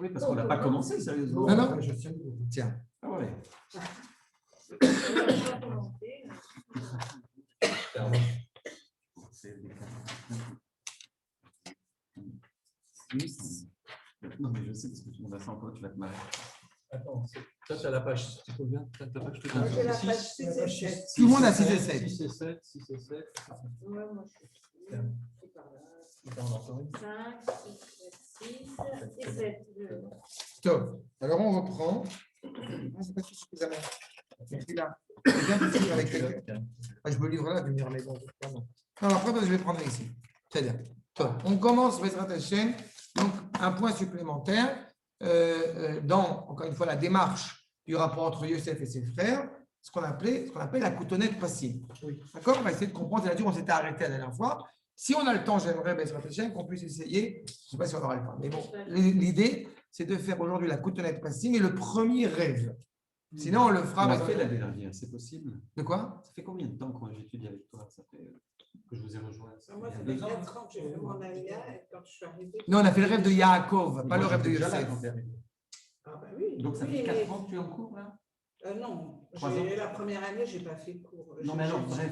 Oui, parce qu'on n'a pas commencé, sérieusement. Non, non. Tiens. Ah ouais. Non, mais je sais parce que tu m'as ça encore, tu vas te marrer. Attends, ça, c'est la page. C'est combien? La page que tu Moi, j'ai la as? page 6 et 7. Tout le monde a 6 et 7. 6 et 7, 6 et 7. Ouais, moi, je suis par là. Attends, encore une. 5, 6 et 7. Top. Alors, on reprend. Non, c'est pas suffisamment. C'est là. C'est bien de suivre avec quelqu'un. Je me livre là, de venir à la maison. Non, après, je vais prendre ici. Très bien. Top. On commence, Bezrat Hashem. Donc, un point supplémentaire dans, encore une fois, la démarche du rapport entre Yosef et ses frères, ce qu'on appelle la coutonnette passive. Oui. D'accord? On va essayer de comprendre. C'est là-dessus qu'on s'était arrêté la dernière fois. Si on a le temps, j'aimerais, Bezrat Hashem, qu'on puisse essayer. Je ne sais pas si on aura le temps. Mais bon, l'idée, c'est de faire aujourd'hui la coutonnette passive et le premier rêve. Sinon, on le fera. On l'a fait l'année dernière, c'est possible. De quoi? Ça fait combien de temps qu'on j'étudie avec toi? Ça fait que je vous ai rejoint. Moi, ça fait 4 ans que j'ai fait mon alia et quand je suis arrivée. Non, on a fait le rêve de Yaakov, pas le rêve de Yosef. Ah, bah oui. Donc, ça fait 4 ans que tu es en cours, là? Non, 3 ans. la première année, je n'ai pas fait de cours. Non, mais alors, bref,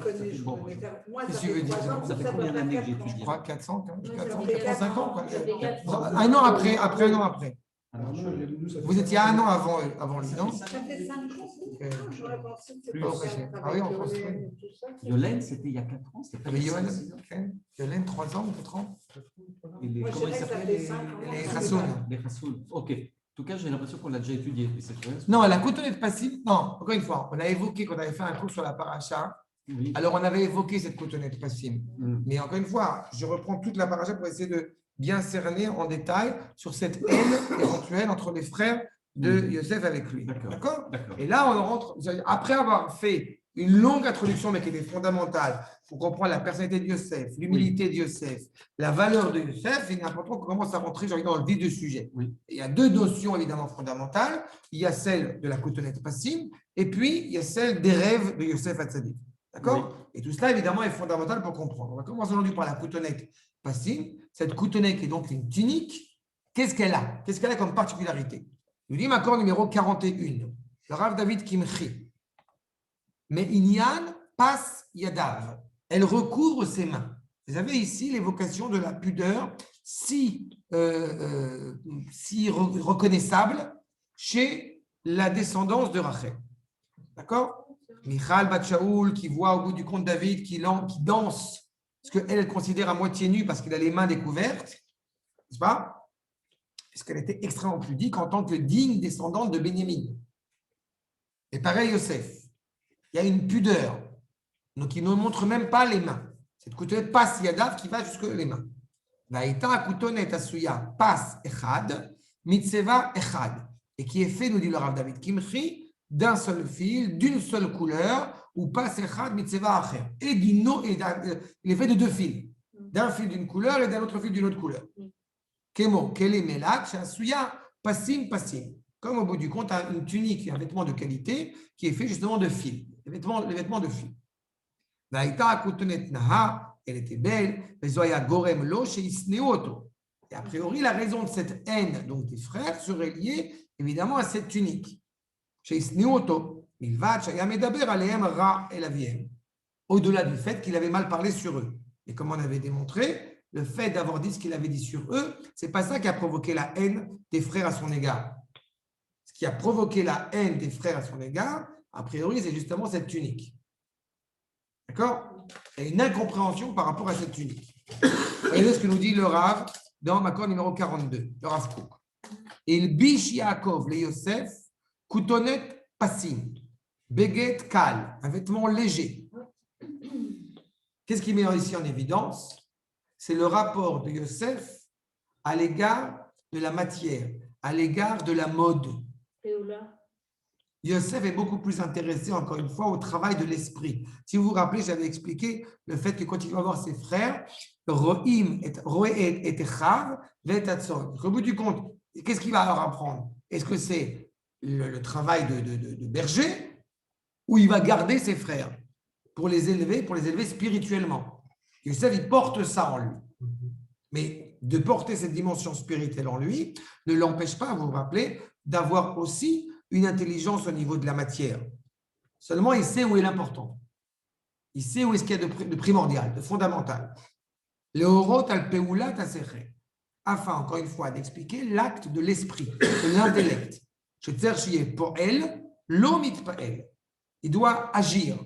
moi, Qu'est-ce ça que tu veux fait dire? 3 ans. Ça fait combien d'années que j'étudie? Je crois 400, 400, fait 405 ans. Quoi. Ça fait 4 ans. Un an après, un an après. Alors, Vous étiez un an avant lui, non? Ça fait 5 ans. J'aurais pensé que c'était Plus. Ah oui, on construit. Yolène, c'était il y a 4 ans. C'était pas Mais il y a Yoann, 6 ans. Yolène, 3 ans ou 4 ans? Et les, Moi, je comment ils dirais que ça s'appellent fait 5 ans. Les Rassoun. Les Rassoul. Ok. En tout cas, j'ai l'impression qu'on l'a déjà étudié. Non, la coutonnette passive, non, encore une fois, on a évoqué qu'on avait fait un cours sur la paracha. Oui. Alors, on avait évoqué cette coutonnette passive. Mais encore une fois, je reprends toute la paracha pour essayer de bien cerner en détail sur cette haine éventuelle entre les frères de Yosef avec lui. D'accord? Et là, on rentre, après avoir fait une longue introduction, mais qui était fondamentale, pour comprendre la personnalité de Yosef, l'humilité de Yosef, la valeur de Yosef, il est important qu'on commence à rentrer dans le vif du sujet. Oui. Il y a deux notions évidemment fondamentales. Il y a celle de la coutonnette passive, et puis il y a celle des rêves de Yosef Hatzadik. D'accord? Oui. Et tout cela, évidemment, est fondamental pour comprendre. On va commencer aujourd'hui par la coutonnette passive. Cette coutonnette qui est donc une tunique, qu'est-ce qu'elle a? Qu'est-ce qu'elle a comme particularité? Il nous dit accord numéro 41. Le Rav David Kimchi. Mais Inyan passe Yadav. Elle recouvre ses mains. Vous avez ici l'évocation de la pudeur si reconnaissable chez la descendance de Rachel. D'accord? Michal Bat Shaoul qui voit au bout du compte David qui danse, parce qu'elle considère à moitié nue parce qu'il a les mains découvertes, n'est-ce pas? Parce qu'elle était extrêmement pudique en tant que digne descendante de Bényamine. Et pareil, Yosef. Il y a une pudeur. Donc, il ne montre même pas les mains. Cette coutonnette passe Yadav qui va jusque les mains. Vaïta coutonnette asuya passe Echad, Mitseva Echad. Et qui est fait, nous dit le Rav David Kimchi, d'un seul fil, d'une seule couleur, ou passe Echad, Mitseva Acher. Et il est fait de deux fils. D'un fil d'une couleur et d'un autre fil d'une autre couleur. Kemo, Kele Melach, asuya, passim, passim. Comme au bout du compte, une tunique, un vêtement de qualité qui est fait justement de fil. Les vêtements de fil. Elle était belle, et a priori, la raison de cette haine donc des frères serait liée évidemment à cette tunique. Au-delà du fait qu'il avait mal parlé sur eux. Et comme on avait démontré, le fait d'avoir dit ce qu'il avait dit sur eux, ce n'est pas ça qui a provoqué la haine des frères à son égard. Ce qui a provoqué la haine des frères à son égard, a priori, c'est justement cette tunique. D'accord? Il y a une incompréhension par rapport à cette tunique. Voyez ce que nous dit le Rav dans Makor numéro 42, le Rav Kook. Il bish Yaakov le Yosef, koutonet passim, beget kal, un vêtement léger. Qu'est-ce qui met ici en évidence? C'est le rapport de Yosef à l'égard de la matière, à l'égard de la mode. Yosef est beaucoup plus intéressé, encore une fois, au travail de l'esprit. Si vous vous rappelez, j'avais expliqué le fait que quand il va voir ses frères, Ro'im et Echav, Vetatzon. Au bout du compte, qu'est-ce qu'il va leur apprendre? Est-ce que c'est le travail de berger ou il va garder ses frères pour les élever spirituellement? Yosef, il porte ça en lui. Mais de porter cette dimension spirituelle en lui, ne l'empêche pas, vous vous rappelez, d'avoir aussi une intelligence au niveau de la matière. Seulement, il sait où est l'important. Il sait où est ce qu'il y a de primordial, de fondamental. Le horot al-peoulat aseche, afin, encore une fois, d'expliquer l'acte de l'esprit, de l'intellect. Poel, l'omit pael. Il doit agir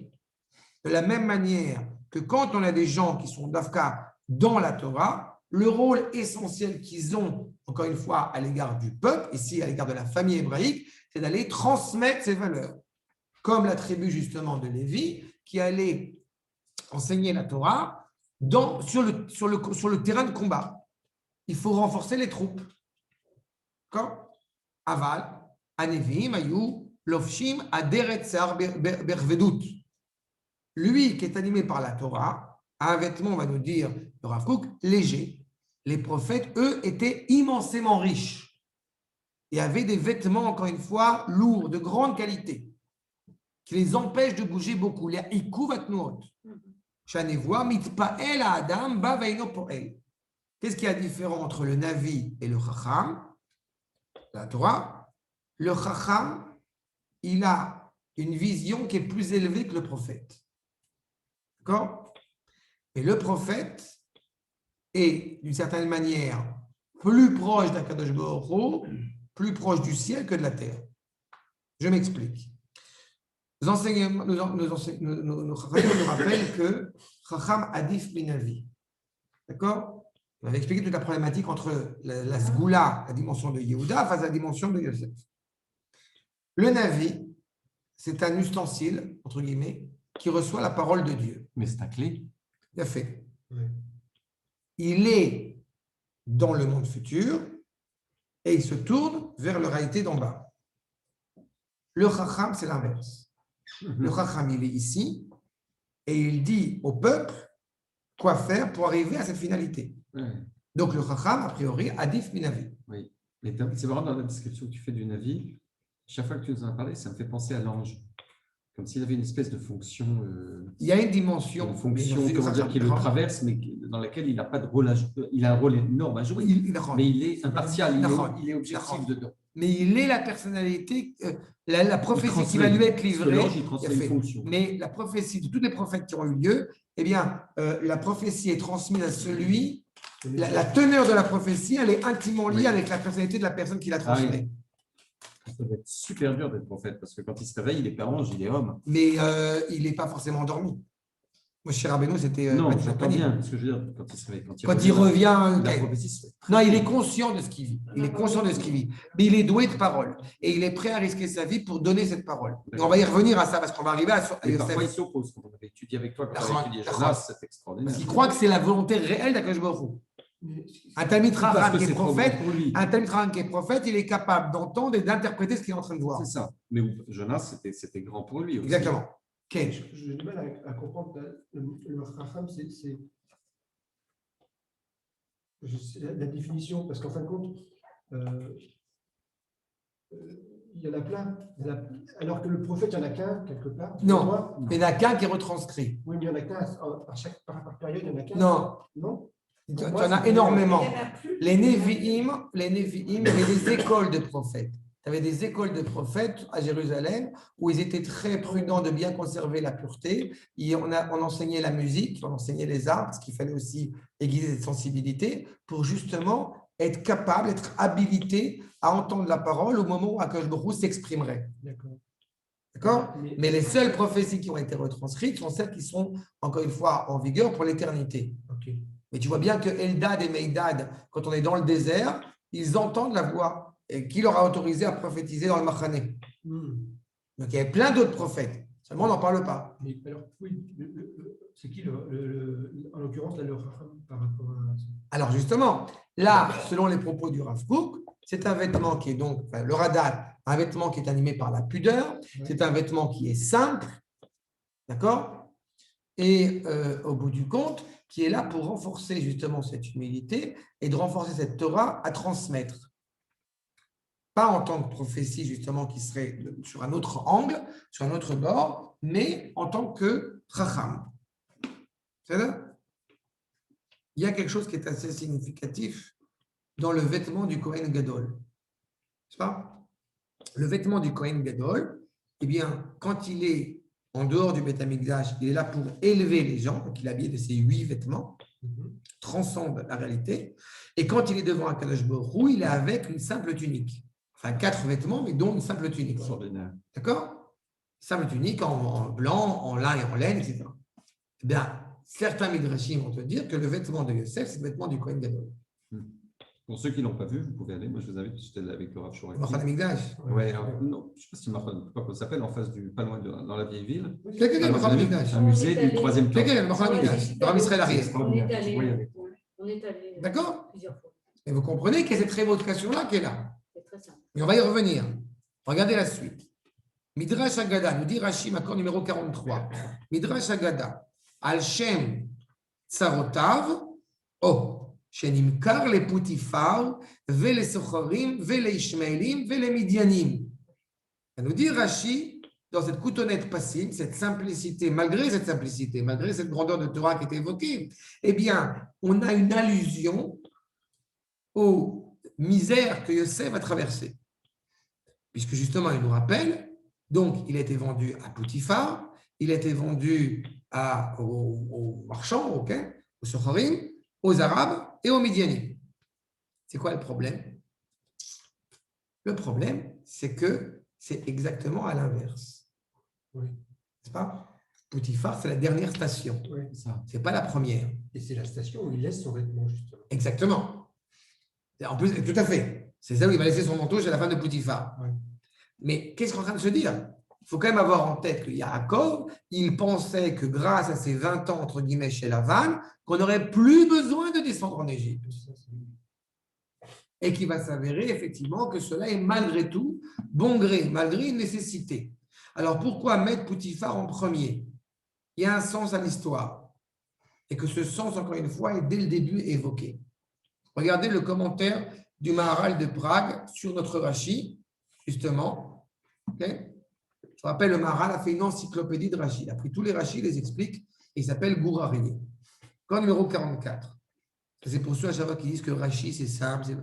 de la même manière que quand on a des gens qui sont d'Afka dans la Torah, le rôle essentiel qu'ils ont, encore une fois, à l'égard du peuple, ici à l'égard de la famille hébraïque, c'est d'aller transmettre ces valeurs. Comme la tribu justement de Lévi, qui allait enseigner la Torah sur le terrain de combat. Il faut renforcer les troupes. D'accord ? Aval, Anevim, Ayou, Lofshim, Aderet, Sar, Bervedut. Lui qui est animé par la Torah, a un vêtement, on va nous dire, le Rav Kook, léger. Les prophètes, eux, étaient immensément riches et avaient des vêtements, encore une fois, lourds, de grande qualité, qui les empêchent de bouger beaucoup. Les Ikou Vatnuot. Shanevoa, Mitpael à Adam, Bavaino Poel. Qu'est-ce qu'il y a de différent entre le Navi et le Chacham? La Torah. Le Chacham, il a une vision qui est plus élevée que le prophète. D'accord? Et le prophète est, d'une certaine manière, plus proche d'Akadosh Baruch Hu, plus proche du ciel que de la terre. Je m'explique. Nos enseignants nous rappellent que Chacham Adif Minavi. D'accord? On avait expliqué toute la problématique entre la Sgoula, la dimension de Yehuda, face à la dimension de Yosef. Le Navi, c'est un ustensile, entre guillemets, qui reçoit la parole de Dieu. Mais c'est ta clé. Tout à fait. Il est dans le monde futur et il se tourne vers la réalité d'en bas. Le Chacham, c'est l'inverse. Le Chacham, il est ici et il dit au peuple quoi faire pour arriver à cette finalité. Donc le Chacham, a priori, Adif Minavi. Oui, mais c'est vraiment dans la description que tu fais du Navi. Chaque fois que tu nous en as parlé, ça me fait penser à l'ange. Comme s'il avait une espèce de fonction. Il y a une dimension. Comment dire, qui le traverse, mais dans laquelle il n'a pas de rôle. Il a un rôle énorme à jouer. Mais il est impartial, il est objectif dedans. Mais il est la personnalité, la prophétie qui va lui être livrée. L'ange, il transmet une fonction. Mais la prophétie de tous les prophètes qui ont eu lieu, eh bien, la prophétie est transmise à celui. La teneur de la prophétie, elle est intimement liée avec la personnalité de la personne qui la transmet. Ça va être super dur d'être prophète parce que quand il se réveille, il n'est pas ange, il est homme. Mais il n'est pas forcément endormi. Moi, chez Rabbeinu, c'était. Non, j'entends bien ce que je veux dire. Quand il se réveille, quand il revient. La prophétie, non, il est conscient de ce qu'il vit. Il est conscient de ce qu'il vit. Mais il est doué de parole. Et il est prêt à risquer sa vie pour donner cette parole. Et on va y revenir à ça parce qu'on va arriver à Yosef. Parfois, il s'oppose. Quand on avait étudié avec toi, quand on avait étudié Jonas, c'est extraordinaire. Parce qu'il croit que c'est la volonté réelle d'Akadosh Baruch Hu. Un Talmid Chacham qui est prophète, il est capable d'entendre et d'interpréter ce qu'il est en train de voir. C'est ça. Mais Jonas, c'était grand pour lui aussi. Exactement. Okay. J'ai du mal à comprendre le Chacham, c'est la définition, parce qu'en fin de compte, il y en a plein, alors que le prophète, il n'y en a qu'un quelque part. Non, mais il n'y en a qu'un qui est retranscrit. Oui, mais il n'y en a qu'un, par période, il n'y en a qu'un. Non. Non. Il y en a énormément. Les Nevi'im, il y avait des écoles de prophètes. Il y avait des écoles de prophètes à Jérusalem où ils étaient très prudents de bien conserver la pureté. Et on enseignait la musique, on enseignait les arts, parce qu'il fallait aussi aiguiser cette sensibilité pour justement être capable, être habilité à entendre la parole au moment où Akadosh Baruch Hu s'exprimerait. D'accord ? Mais les seules prophéties qui ont été retranscrites sont celles qui sont, encore une fois, en vigueur pour l'éternité. Okay. Mais tu vois bien que Eldad et Meidad, quand on est dans le désert, ils entendent la voix. Et qui leur a autorisé à prophétiser dans le Machané. Donc il y avait plein d'autres prophètes. Seulement on n'en parle pas. Mais alors, oui, c'est qui, en l'occurrence, le Chacham par rapport à ça? Alors justement, là, selon les propos du Rav Kook, c'est un vêtement qui est donc, le Radat, un vêtement qui est animé par la pudeur, c'est un vêtement qui est simple, d'accord? Et au bout du compte, qui est là pour renforcer justement cette humilité et de renforcer cette Torah à transmettre. Pas en tant que prophétie justement qui serait sur un autre angle, sur un autre bord, mais en tant que Chacham. C'est ça? Il y a quelque chose qui est assez significatif dans le vêtement du Kohen Gadol. N'est-ce pas? Le vêtement du Kohen Gadol, eh bien, quand il est en dehors du Beth Amikdash, il est là pour élever les gens, donc il est habillé de ses 8 vêtements, transcende la réalité. Et quand il est devant un Kadosh Baruch Hu, il est avec une simple tunique. Enfin, 4 vêtements, mais dont une simple tunique. D'accord? Simple tunique en blanc, en lin et en laine, etc. Eh bien, certains midrashim vont te dire que le vêtement de Yosef, c'est le vêtement du Kohen Gadol. Pour ceux qui ne l'ont pas vu, vous pouvez aller. Moi, je vous invite, j'étais avec le Rav Shorek. Beth Amikdash. Ouais, non, je ne sais pas si Machan, comment ça s'appelle, en face du, pas loin dans la vieille ville. Un musée du 3e temps. Dans Israël arrière. On est allé. On est allé. D'accord? Plusieurs fois. Et vous comprenez qu'il y a cette révocation-là qui est là. C'est très simple. Mais on va y revenir. Regardez la suite. Midrash Agada, nous dit Rashi, accord numéro 43. Midrash Agada, Al-Shem Tsarotav, Shenimkar le Poutifar, ve le Socharim, ve le Ishmaelim, ve le Midianim. Ça nous dit Rashi, dans cette coutonnette passive, cette simplicité, malgré cette grandeur de Torah qui est évoquée, eh bien, on a une allusion aux misères que Yosef a traversées. Puisque justement, il nous rappelle, donc, il a été vendu à Poutifar, il a été vendu aux marchands, aux Socharim, aux Arabes et aux Midianim. C'est quoi le problème? Le problème, c'est que c'est exactement à l'inverse. Oui. C'est pas? Poutifar, c'est la dernière station. Oui. Ce n'est pas la première. Et c'est la station où il laisse son vêtement, justement. Exactement. En plus, tout à fait. C'est ça où il va laisser son manteau chez la femme de Poutifar. Oui. Mais qu'est-ce qu'on est en train de se dire? Il faut quand même avoir en tête que Yaakov, il pensait que grâce à ses 20 ans, entre guillemets, chez Lavan, qu'on n'aurait plus besoin de descendre en Égypte. Et qu'il va s'avérer effectivement que cela est malgré tout bon gré, malgré une nécessité. Alors pourquoi mettre Poutifar en premier? Il y a un sens à l'histoire. Et que ce sens, encore une fois, est dès le début évoqué. Regardez le commentaire du Maharal de Prague sur notre Rashi, justement. Okay? Je vous rappelle, le Maharal a fait une encyclopédie de Rashi. Il a pris tous les Rashi, il les explique, et il s'appelle Gourari. Quand numéro 44. C'est pour ceux à chaque fois qui disent que Rashi, c'est simple. Il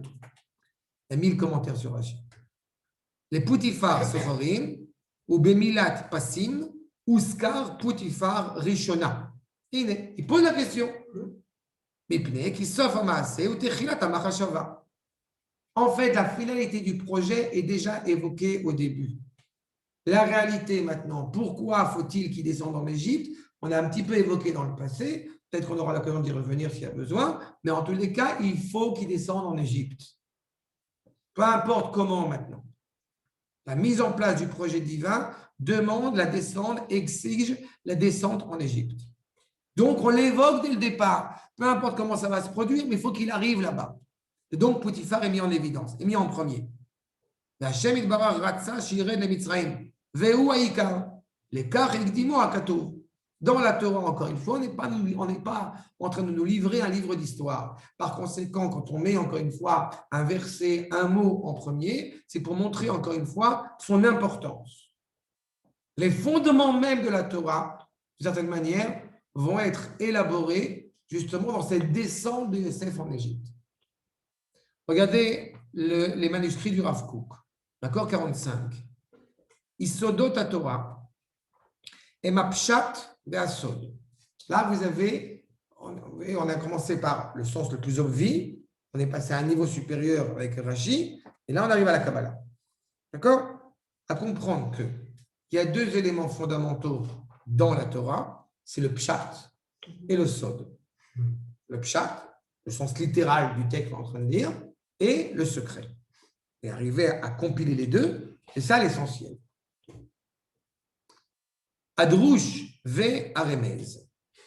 y a 1000 commentaires sur Rashi. Les Poutifar Socharim, ou Bemilat Passim, Uskar Poutifar Rishona. Il pose la question. En fait, la finalité du projet est déjà évoquée au début. La réalité maintenant, pourquoi faut-il qu'il descende en Égypte? On a un petit peu évoqué dans le passé, peut-être qu'on aura l'occasion d'y revenir s'il y a besoin, mais en tous les cas, il faut qu'il descende en Égypte. Peu importe comment maintenant. La mise en place du projet divin demande la descente, exige la descente en Égypte. Donc, on l'évoque dès le départ. Peu importe comment ça va se produire, mais il faut qu'il arrive là-bas. Et donc, Poutifar est mis en évidence, est mis en premier. Hashem itbarach ratza shired le Mitzrayim. Vehu ha'ikar. L'écart ikdimo ha'katuv. Dans la Torah, encore une fois, on n'est pas en train de nous livrer un livre d'histoire. Par conséquent, quand on met encore une fois un verset, un mot en premier, c'est pour montrer encore une fois son importance. Les fondements même de la Torah, d'une certaine manière, vont être élaborés justement dans cette descente de Yosef en Égypte. Regardez les manuscrits du Rav Kook, d'accord, 45. Isodot Torah et Mapshat Be'asod. Là, vous avez, on a commencé par le sens le plus obvi, on est passé à un niveau supérieur avec Rashi, et là, on arrive à la Kabbalah. D'accord? À comprendre qu'il y a 2 éléments fondamentaux dans la Torah, c'est le pshat et le sod. Le pshat, le sens littéral du texte qu'on est en train de dire, et le secret. Et arriver à compiler les deux, c'est ça l'essentiel. Adrouche ve aremez.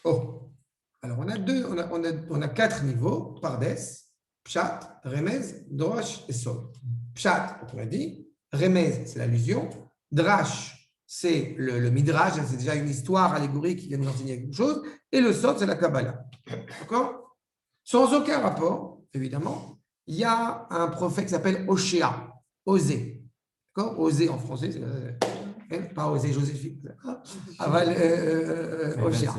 Oh, alors on a 4 niveaux, pardes, pshat, remez, drosh et sod. Pshat, on a dit, remez, c'est l'allusion, drash, c'est le midrash, c'est déjà une histoire allégorique qui vient nous enseigner quelque chose, et le sod, c'est la Kabbalah. D'accord? Sans aucun rapport, évidemment, il y a un prophète qui s'appelle Oshéa, Osée. D'accord? Osée en français, c'est pas Osée Joséphine. Oshéa.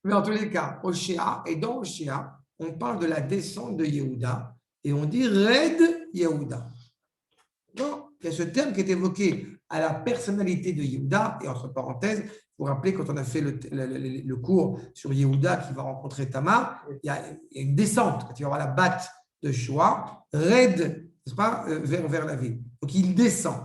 Mais en tous les cas, Oshéa, et dans Oshéa, on parle de la descente de Yehuda et on dit Red Yehuda. Bon, il y a ce terme qui est évoqué à la personnalité de Yehuda, et entre parenthèses, vous vous rappelez quand on a fait le cours sur Yehuda qui va rencontrer Tamar, il y a une descente, quand il va avoir la batte de Shoah, Red, n'est-ce pas, vers la ville. Donc il descend.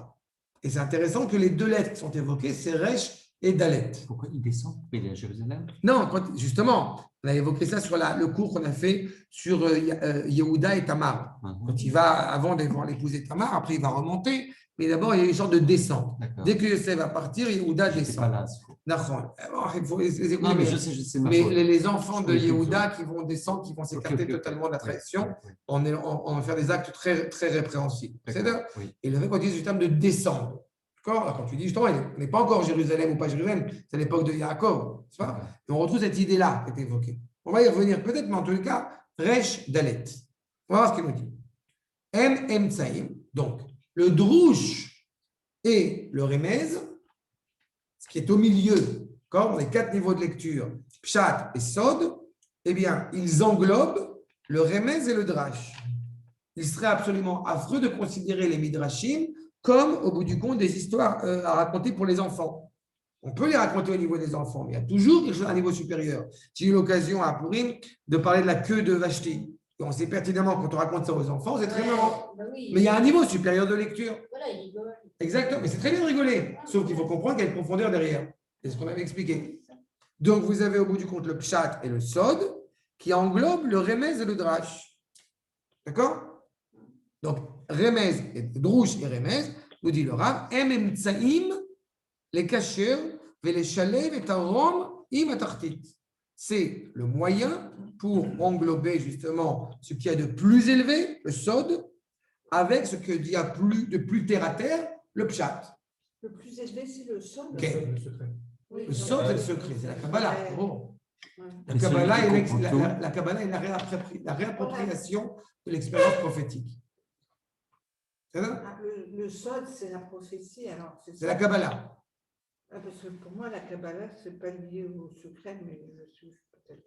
Et c'est intéressant que les deux lettres qui sont évoquées, c'est Resh et Dalet. Pourquoi il descend? Il est à Jérusalem? Non, justement, on a évoqué ça sur le cours qu'on a fait sur Yehuda et Tamar. Quand il va, avant de voir l'épouser Tamar, après il va remonter, mais d'abord il y a une sorte de descente. Dès que Yosef va partir, Yehuda descend. Pas là, Il faut les écouter, mais je sais, mais les enfants de Yehuda qui vont descendre, qui vont s'écarter totalement de la tradition, on va faire des actes très, très répréhensibles. Et le fait qu'on utilise le terme de descendre. Quand tu dis justement, on n'est pas encore Jérusalem ou pas Jérusalem, c'est l'époque de Yaakov. Et on retrouve cette idée-là qui est évoquée. On va y revenir peut-être, mais en tous les cas, Resh Dalet. On va voir ce qu'il nous dit. M Tsaïm, donc le Drouche et le Remez, ce qui est au milieu, dans les 4 niveaux de lecture, Pshat et Sod, eh bien, ils englobent le Remez et le Drash. Il serait absolument affreux de considérer les Midrashim comme, au bout du compte, des histoires à raconter pour les enfants. On peut les raconter au niveau des enfants, mais il y a toujours quelque chose à un niveau supérieur. J'ai eu l'occasion à Purim de parler de la queue de Vashti. Et on sait pertinemment, quand on raconte ça aux enfants, c'est très marrant. Oui. Mais il y a un niveau supérieur de lecture. Voilà, il rigole. Exactement, mais c'est très bien de rigoler. Sauf qu'il faut comprendre qu'il y a une profondeur derrière. C'est ce qu'on avait expliqué. Donc, vous avez au bout du compte le Pshat et le Sod qui englobent le Remez et le Drash. D'accord? Donc, Remez, et Drouche et Remez, nous dit le Rav, Em Tsaïm, les Kasher, les Shalev et Tarom, im Atartit. C'est le moyen pour englober justement ce qu'il y a de plus élevé, le Sod, avec ce qu'il y a de plus terre à terre, le Pshat. Le plus élevé, c'est le sol. Okay. Le secret. Le Sod, c'est le secret, c'est la Kabbalah. Bon. Ouais. La Kabbalah est la réappropriation de l'expérience prophétique. C'est ça? Le sol, c'est la prophétie. Alors, c'est la Kabbalah. Parce que pour moi, la Kabbalah, ce n'est pas lié au secret, mais je suis peut-être.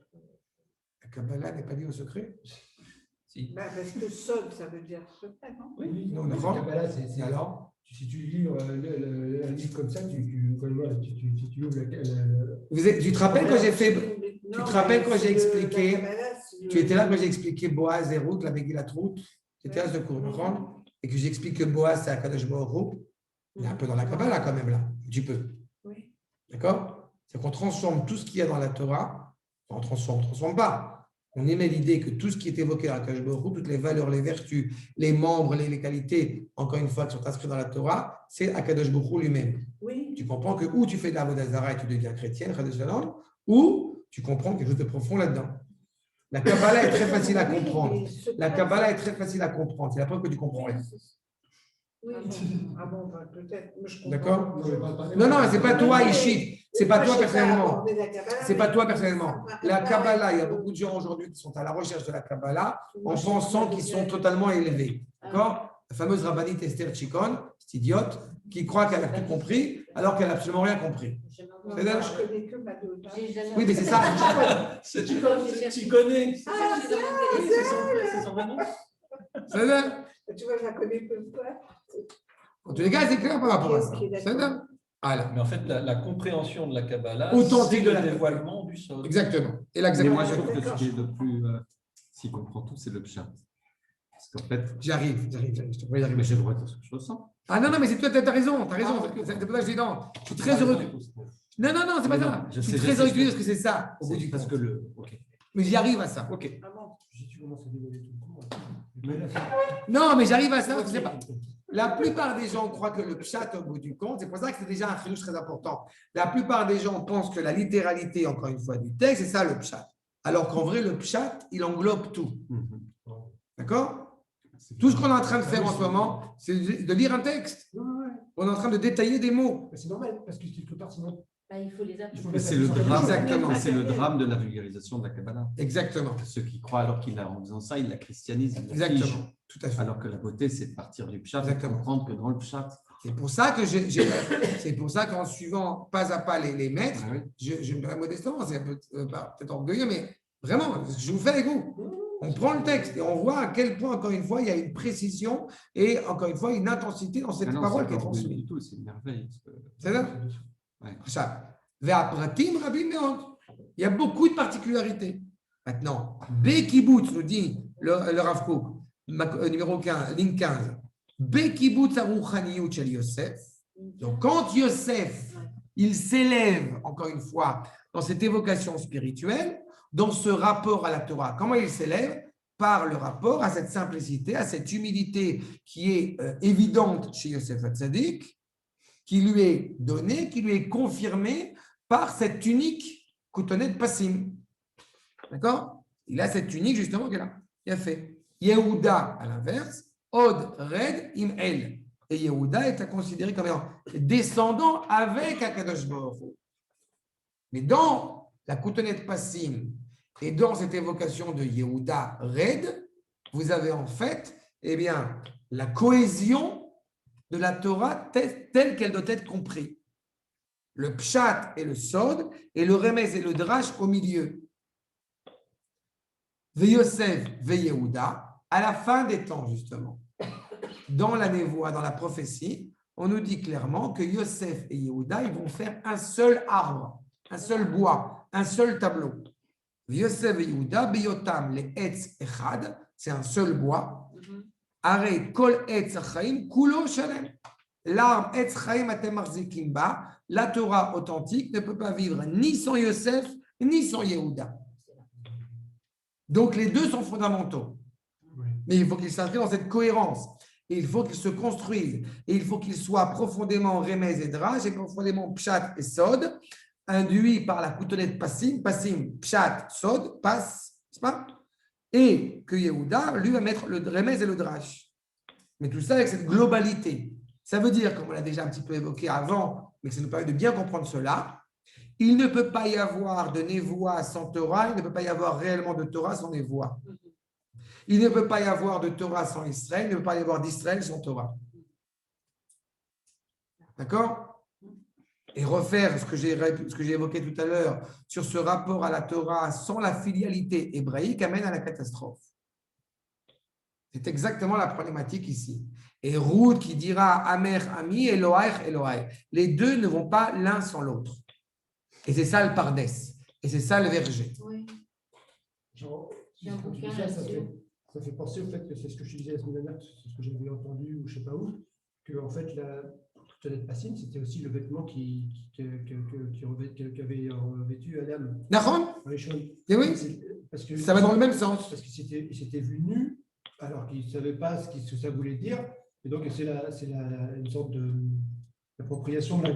La Kabbalah n'est pas liée au secret? Si. Parce que sol, ça veut dire secret, non? Oui, non, la non. Kabbalah, c'est alors. Si tu lis un livre comme ça, tu ouvres Tu te rappelles quand j'ai fait. Tu te rappelles quand j'ai expliqué. Tu étais là quand j'ai expliqué Boaz et Ruth, la Megillat Ruth. Tu étais à ce cours, et que j'explique que Boaz, c'est Akadosh Baruch Hu. Il est un peu dans la Kabbalah quand même là, un petit peu. Oui. D'accord? C'est qu'on transforme tout ce qu'il y a dans la Torah. On ne transforme pas. On émet l'idée que tout ce qui est évoqué dans Akadosh Baruch Hu, toutes les valeurs, les vertus, les membres, les qualités, encore une fois, qui sont inscrites dans la Torah, c'est Akadosh Baruch Hu lui-même. Oui. Tu comprends que ou tu fais de la Avodah Zarah et tu deviens chrétienne, ou tu comprends quelque chose de profond là-dedans. La Kabbalah est très facile à comprendre. La Kabbalah est très facile à comprendre. C'est la preuve que tu comprends rien. Oui, bon, peut-être. D'accord? Non, c'est pas toi, Ishit. C'est pas toi personnellement. C'est pas toi personnellement. La Kabbalah, il y a beaucoup de gens aujourd'hui qui sont à la recherche de la Kabbalah en pensant qu'ils sont totalement élevés. D'accord? La fameuse rabbinite Esther Chikon, cette idiote, qui croit qu'elle a tout compris alors qu'elle n'a absolument rien compris. Je connais que ma Madonna. Oui, mais c'est ça. Tu connais. C'est son vrai nom. C'est ça. Tu vois, je la connais peu de fois. En tous les cas, c'est clair par rapport à ça. C'est ça. Voilà. Mais en fait, la compréhension de la Kabbalah, Authentique c'est de le la dévoilement du sol. Exactement. Et Mais l'examen. moi, je trouve que ce qui est le plus. S'il comprend tout, c'est le Pshat. Parce qu'en fait. J'arrive. Mais j'ai le droit de dire ce que je ressens. Ah non, mais c'est toi, t'as raison. C'est pour ça que je dis non. Je suis très heureux. Non, c'est pas ça. Je suis très heureux de dire que c'est ça. Au bout du parce compte. que le. Ok. Mais j'y arrive à ça. Ok. Ah bon? Si tu commences à dévoiler tout le cours. Non, mais j'arrive à ça. Je sais pas. La plupart des gens croient que le pshat, au bout du compte, c'est pour ça que c'est déjà un chidouche très important. La plupart des gens pensent que la littéralité, encore une fois, du texte, c'est ça le pshat. Alors qu'en vrai, le pshat, il englobe tout. D'accord? Tout ce qu'on est en train de faire en ce moment, c'est de lire un texte. On est en train de détailler des mots. C'est normal, parce que quelque part, sinon. Il faut les apprendre. Mais c'est le drame. Exactement. C'est le drame de la vulgarisation de la Kabbalah. Exactement. Ceux qui croient alors qu'il a, en faisant ça, il la christianise. Il la Exactement. fige. Tout à fait. Alors que la beauté, c'est de partir du Pshat et de Exactement. comprendre que dans le Pshat. C'est pour ça que c'est pour ça qu'en suivant pas à pas les maîtres, Ah oui. je me donne modestement, c'est un peu peut-être orgueilleux, mais vraiment, je vous fais avec vous. On prend le texte et on voit à quel point, encore une fois, il y a une précision et, encore une fois, une intensité dans cette Ah non, parole c'est qui est pas mauvais transmise. du tout, c'est une merveille. C'est ça? Ouais. Ça. Ve'apratim rabim meod. Il y a beaucoup de particularités. Maintenant, Bekibutz nous dit le Rav Kook, numéro 15, ligne 15. Bekibutz aruchaniyut shel Yosef. Donc, quand Yosef, il s'élève, encore une fois, dans cette évocation spirituelle, dans ce rapport à la Torah, comment il s'élève? Par le rapport à cette simplicité, à cette humilité qui est évidente chez Yosef Hatzadik, qui lui est donnée, qui lui est confirmée par cette tunique Koutonet Passim. D'accord? Il a cette tunique justement qu'il a fait. Yehuda, à l'inverse, Od Red Im El. Et Yehuda est à considérer comme étant descendant avec Akadosh Baruch Hu. Mais dans la Koutonet Passim et dans cette évocation de Yehuda Red, vous avez en fait la cohésion de la Torah telle qu'elle doit être comprise. Le Pshat et le Sod, et le Remez et le Drash au milieu. Ve Yosef, Ve Yehuda, à la fin des temps, justement. Dans la névoie, dans la prophétie, on nous dit clairement que Yosef et Yehuda, ils vont faire un seul arbre, un seul bois, un seul tableau. Yosef et Yehuda, Beyotam, les Etz Echad, c'est un seul bois. Arrête, Kol Etz Achaim, Kulo Shalem. L'arbre Etz Chaim Atem Marzikim Ba, la Torah authentique ne peut pas vivre ni sans Yosef, ni sans Yehuda. Donc les deux sont fondamentaux. Mais il faut qu'ils s'inscrivent dans cette cohérence. Et il faut qu'ils se construisent. Et il faut qu'ils soient profondément Remez et Drash et profondément Pshat et Sod, induits par la Koutonet Passim, Passim, Pshat, Sod, Pass, n'est-ce pas? Et que Yehuda, lui, va mettre le Remez et le Drash. Mais tout ça avec cette globalité. Ça veut dire, comme on l'a déjà un petit peu évoqué avant, mais que ça nous permet de bien comprendre cela, il ne peut pas y avoir de névoie sans Torah, il ne peut pas y avoir réellement de Torah sans névoie. Il ne peut pas y avoir de Torah sans Israël, il ne peut pas y avoir d'Israël sans Torah. D'accord? Et refaire ce que j'ai évoqué tout à l'heure sur ce rapport à la Torah sans la filialité hébraïque amène à la catastrophe. C'est exactement la problématique ici. Et Ruth qui dira Amer, Ami, Eloaich, Eloaich. Les deux ne vont pas l'un sans l'autre. Et c'est ça le Pardès. Et c'est ça le verger. Oui. Genre, J'ai un quand tu bouquin dis ça, là-dessus. ça fait penser au fait que c'est ce que je te disais la semaine dernière, c'est ce que j'avais entendu ou je ne sais pas où, que en fait la Koutonet Passim, c'était aussi le vêtement qui avait revêtu Adam. D'accord? Dans les choses. Et oui, Parce que, ça va dans le même sens. parce qu'il s'était vu nu alors qu'il ne savait pas ce que ça voulait dire. Et donc c'est une sorte d'appropriation de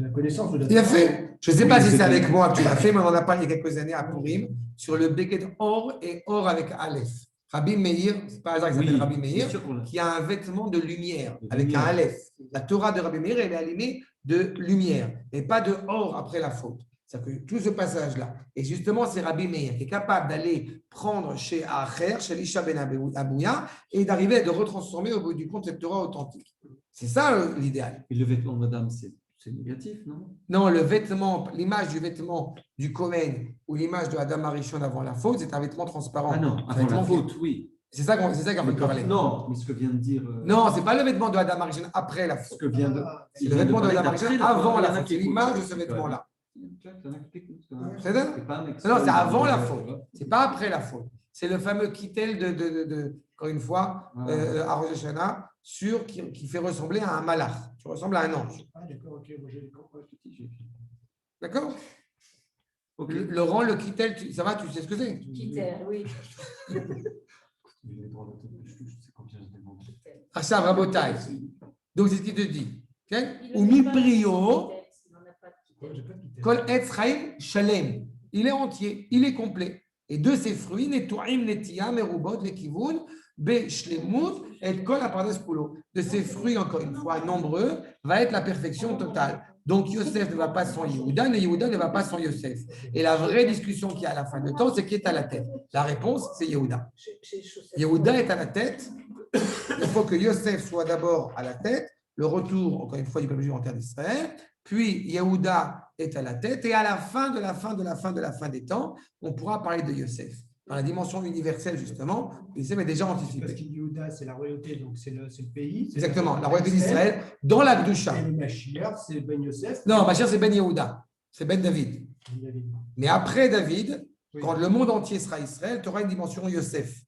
la connaissance. Il a fait. Je ne sais pas Oui, si c'est c'était- avec moi que tu l'as fait, mais on en a parlé il y a quelques années à Purim sur le Beket Or et Or avec Aleph. Rabbi Meir, c'est pas hasard qu'il s'appelle Rabbi Meir, c'est sûr qu'on l'a. qui a un vêtement de lumière De avec lumière. un Aleph. La Torah de Rabbi Meir, elle est allumée de lumière et pas de Or après la faute. C'est-à-dire que tout ce passage-là, et justement, c'est Rabbi Meir qui est capable d'aller prendre chez Acher, chez Lisha Ben Abouya, et d'arriver de retransformer au bout du compte cette Torah authentique. C'est ça l'idéal. Et le vêtement de madame, c'est négatif, non? Non, le vêtement, l'image du vêtement du Kohen ou l'image de Adam Arishon avant la faute, c'est un vêtement transparent. Ah non, Un avant vêtement la qui- faute, oui. C'est ça qu'on veut parler. Non, mais ce que vient de dire. Non, c'est pas le vêtement de Adam Arishon après la Ce faute. que vient de. C'est le vêtement de Adam parler Arishon d'après, avant il y la en a faute. qui C'est écoutent. l'image de ce vêtement-là. C'est C'est ça? pas un Non, c'est avant la faute. Ouais. C'est pas après la faute. C'est le fameux kittel encore une fois, à Rosh Hashanah, qui fait ressembler à un malach. Tu ressembles à un ange. Ah, d'accord, ok. Moi, j'ai D'accord? Ok. Laurent, le kittel, ça va, tu sais ce que c'est? Quitter, oui. Ah, ça, Rabotai. Donc, c'est ce qu'il te dit. Ok? Il Ou ne mi fait pas prio, il n'en a pas de quitter. j'ai pas de quitter. kol etz chaim shalem. Il est entier, il est complet. Et de ses fruits, netouim, netia, merubot, lekivun, be shlemut, et kol apardes kulo. De ses fruits, encore une fois, nombreux, va être la perfection totale. Donc, Yosef ne va pas sans Yehuda, et Yehuda ne va pas sans Yosef. Et la vraie discussion qu'il y a à la fin de temps, c'est qui est à la tête. La réponse, c'est Yehuda. Yehuda est à la tête. Il faut que Yosef soit d'abord à la tête. Le retour, encore une fois, du peuple juif en terre d'Israël. Puis Yehuda est à la tête. Et à la fin de la fin des temps, on pourra parler de Yosef. dans la dimension universelle, justement, Yosef est déjà Parce anticipé. qu'il Yehuda, c'est la royauté, donc c'est le pays. c'est Exactement, la royauté d'Israël, dans la Gdusha. Et le Mashiach, c'est Ben Yosef. Non, ma chère, c'est Ben Yehuda, c'est Ben David. Mais après David, Oui. quand le monde entier sera Israël, tu auras une dimension Yosef.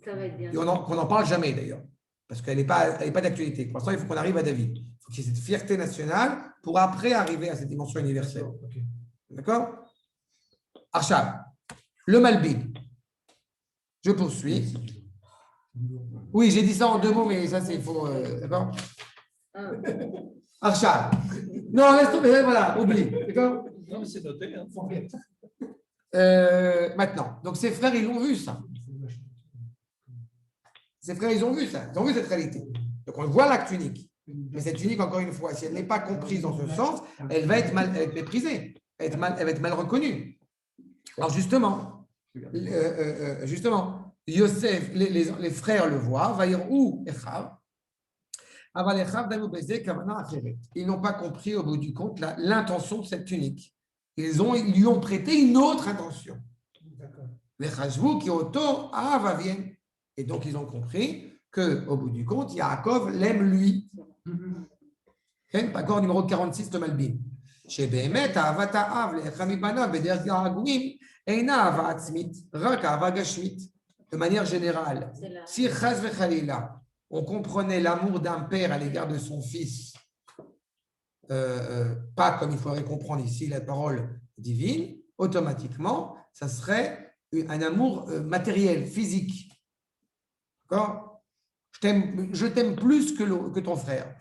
Ça va être bien. Et qu'on n'en parle jamais d'ailleurs, parce qu'elle n'est pas d'actualité. Pour l'instant, il faut qu'on arrive à David. Il faut qu'il y ait cette fierté nationale pour après arriver à cette dimension universelle. Ok. D'accord? Arshab, le Malbim. Je poursuis. Oui, j'ai dit ça en 2 mots, mais ça, c'est faux. D'accord? Ah. Arshab. Non, laisse tomber, voilà, oublie. D'accord? Non, mais c'est noté. Hein. Maintenant, donc ses frères, ils l'ont vu ça. Ses frères, ils ont vu ça. Ils ont vu cette réalité. Donc, on voit l'acte unique. Mais cette unique, encore une fois, si elle n'est pas comprise dans ce sens, elle va être méprisée. Elle va être mal reconnue. Alors, justement, Yosef, les frères le voient, va dire où Echav. Ils n'ont pas compris au bout du compte l'intention de cette tunique. Ils lui ont prêté une autre intention. Et donc, ils ont compris qu'au bout du compte, Yaakov l'aime lui. D'accord, numéro 46 de Malbim. De manière générale, si Chaz v'Chalila, on comprenait l'amour d'un père à l'égard de son fils, pas comme il faudrait comprendre ici la parole divine, automatiquement, ça serait un amour matériel, physique. D'accord? Je t'aime plus que ton frère.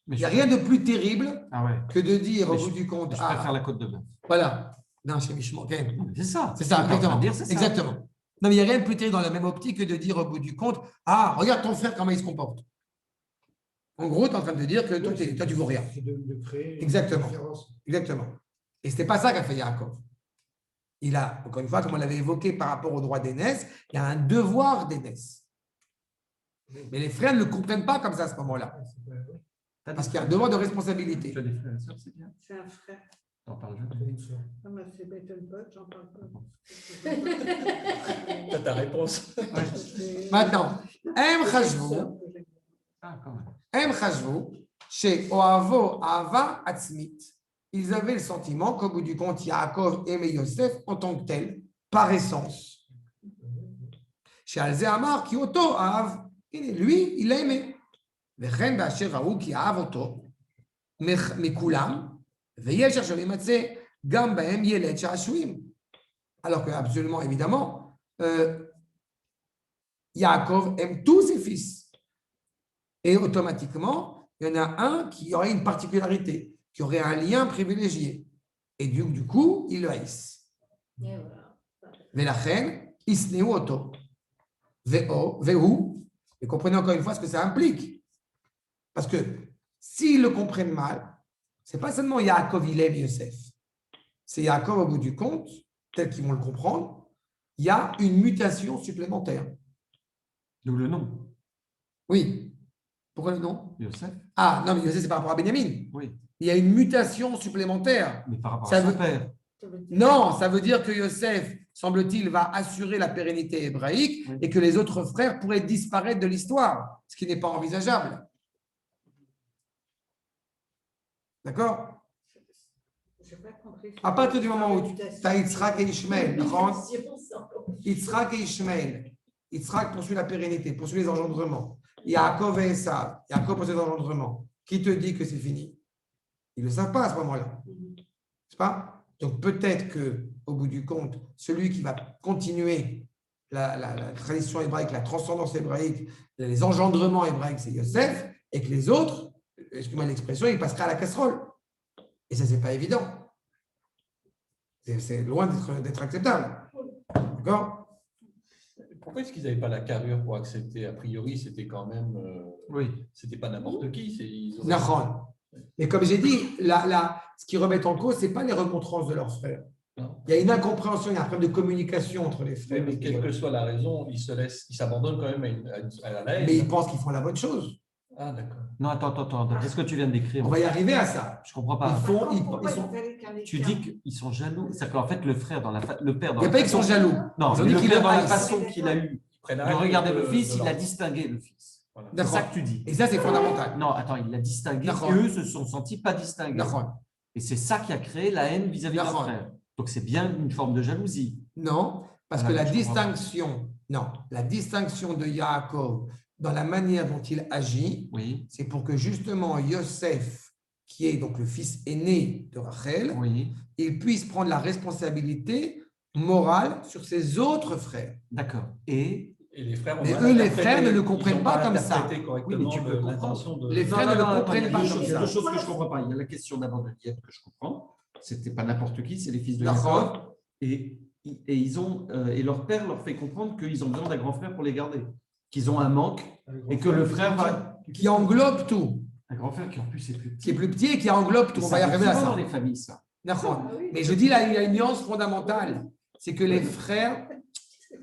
Il n'y a rien de plus terrible que de dire au bout du compte. Je préfère la côte de bœuf. Voilà. Non, chez Michemont. C'est ça. C'est ça, exactement. Dire, c'est ça. Exactement. Non, mais il n'y a rien de plus terrible dans la même optique que de dire au bout du compte, ah, regarde ton frère, comment il se comporte. En gros, tu es en train de dire que toi, tu ne vaux rien. C'est de créer Exactement. une différence. Exactement. Et ce n'était pas ça qu'a fait Yaakov. Il a, encore une fois, comme on l'avait évoqué par rapport au droit d'aînesse, il y a un devoir d'aînesse. Mais les frères ne le comprennent pas comme ça à ce moment-là. Parce qu'il y a un devoir de responsabilité. Tu as des frères et sœurs, c'est bien. C'est un frère. T'en parles jamais. Non, mais c'est Bettelbot, j'en parle pas. T'as ta réponse. Maintenant, Em Chashvu, Ah, quand même. Em Chashvu, chez Oavo Ava Atzmit, ils avaient le sentiment qu'au bout du compte, Yaakov aimait Yosef en tant que tel, par essence. Chez Alze Amar, qui auto Av, lui, il l'a aimé. וכן באשר ראו כי אהב אותו מכולם, ויש עכשיו להימצא גם בהם ילד שעשועים. Alors que, absolument, évidemment, Yaakov aime tous ses fils. Et automatiquement, il y en a un qui aurait une particularité, qui aurait un lien privilégié. Et du coup, il le haïssent. ולכן, ישנאו אותו. והוא, et comprenez encore une fois ce que ça implique. Parce que s'ils le comprennent mal, ce n'est pas seulement Yaakov, il aime Yosef. C'est Yaakov, au bout du compte, tel qu'ils vont le comprendre, il y a une mutation supplémentaire. D'où le nom. Oui. Pourquoi le nom? Yosef. Ah, non, mais Yosef, c'est par rapport à Benjamin. Oui. Il y a une mutation supplémentaire. Mais par rapport Ça à son veut- père. Non, ça veut dire que Yosef, semble-t-il, va assurer la pérennité hébraïque Oui. et que les autres frères pourraient disparaître de l'histoire, ce qui n'est pas envisageable. D'accord? J'ai pas compris. À partir du moment où tu as Yitzhak et Ishmael, Yitzhak et Ishmael, Yitzhak poursuit la pérennité, poursuit les engendrements. Yaakov et Esav, Yaakov poursuit les engendrements. Qui te dit que c'est fini? Ils ne le savent pas à ce moment-là. N'est-ce pas? Donc peut-être qu'au bout du compte, celui qui va continuer la tradition hébraïque, la transcendance hébraïque, les engendrements hébraïques, c'est Yosef, et que les autres, excusez-moi l'expression, ils passeraient à la casserole. Et ça, ce n'est pas évident. C'est loin d'être acceptable. D'accord? Pourquoi est-ce qu'ils n'avaient pas la carrure pour accepter? A priori, c'était quand même. Oui. C'était pas n'importe qui. Ils auraient- Nahon. Mais comme j'ai dit, ce qui remet en cause, ce n'est pas les remontrances de leurs frères. Non. Il y a une incompréhension, il y a un problème de communication entre les Oui, frères. mais quelle que soit la raison, ils s'abandonnent quand même à la haine. Mais ils pensent qu'ils font la bonne chose. Ah, d'accord. Non, attends. D'après ce que tu viens de décrire, On va y arriver à ça. je ne comprends pas. Pourquoi sont- il fallait qu'un Tu écart dis qu'ils sont jaloux. C'est-à-dire qu'en fait, le frère, le père, Il dans n'y a la pas qu'ils sont façon- jaloux. Non, Ils ont mais dit le qu'il père, le dans la haïssent. façon qu'il a eu de regarder le fils, il a distingué le fils. Voilà. C'est D'accord. ça que tu dis. Et ça, c'est fondamental. Non, attends, il l'a distingué D'accord. et eux se sont sentis pas distingués. D'accord. Et c'est ça qui a créé la haine vis-à-vis de leur D'accord. frère. Donc c'est bien une forme de jalousie. Non, parce Voilà, que la je comprends pas. distinction de Yaakov dans la manière dont il agit, Oui, c'est pour que justement Yosef, qui est donc le fils aîné de Rachel, oui, il puisse prendre la responsabilité morale sur ses autres frères. d'accord. Et Et les frères ont Mais mal eux, les interprété- frères ne le ils comprennent ont pas comme ça. interprété correctement Oui, mais tu peux l'intention de. Les frères ne le comprennent il y a pas deux comme choses- il y a ça. deux choses que je ne comprends pas. Il y a la question d'abord de Liette que je comprends. C'était pas n'importe qui, c'est les fils de D'accord. Jacob. Et ils ont et leur père leur fait comprendre qu'ils ont besoin d'un grand frère pour les garder, qu'ils ont un manque et que le frère va Qui englobe tout, un grand frère qui en plus est plus qui est petit. plus petit et qui englobe tout. On va y arriver à souvent ça. dans les familles ça. D'accord. Ah oui. Mais je dis là, il y a une nuance fondamentale. C'est que les frères,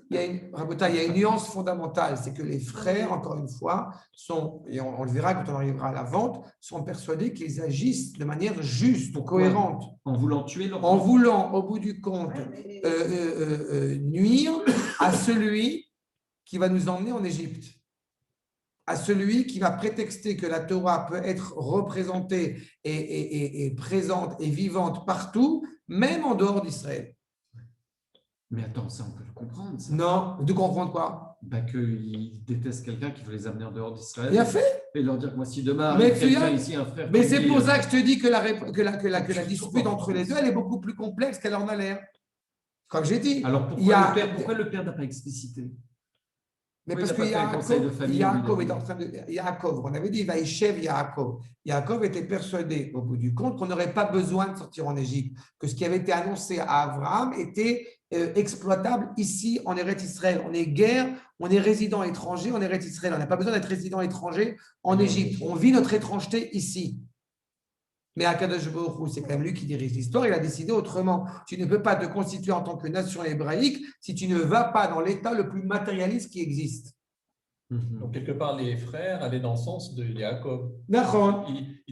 il y a une nuance fondamentale. C'est que les frères, encore une fois, sont, et on le verra quand on arrivera à la vente, sont persuadés qu'ils agissent de manière juste ou cohérente, En voulant tuer leur en voulant, au bout du compte, Ouais, mais- nuire à celui qui va nous emmener en Égypte, à celui qui va prétexter que la Torah peut être représentée et présente et vivante partout, même en dehors d'Israël. Mais attends, ça on peut le comprendre. Ça. Non, de comprendre quoi? Qu'ils détestent quelqu'un qui veut les amener en dehors d'Israël. Bien fait. Et leur dire que moi, si demain Mais arrive tu quelqu'un as- ici, un frère. Mais qui c'est dit, pour ça que je te dis que la dispute entre les deux, elle est beaucoup plus complexe qu'elle en a l'air. Comme j'ai dit. Alors il y a- pourquoi le père n'a pas explicité? Mais Oui, parce il que n'a pas fait un conseil de famille, Yaakov lui, est en train de. Yaakov, on avait dit Vaïchev Yaakov. Yaakov était persuadé, au bout du compte, qu'on n'aurait pas besoin de sortir en Égypte, que ce qui avait été annoncé à Abraham était exploitable ici en Eretz Israël. On est guerre, on est résident étranger en Eretz Israël. On n'a pas besoin d'être résident étranger en Égypte. On vit notre étrangeté ici. Mais Akadosh Baruch Hu, c'est quand même lui qui dirige l'histoire. Il a décidé autrement. Tu ne peux pas te constituer en tant que nation hébraïque si tu ne vas pas dans l'état le plus matérialiste qui existe. Donc, quelque part, les frères allaient dans le sens de Jacob. D'accord.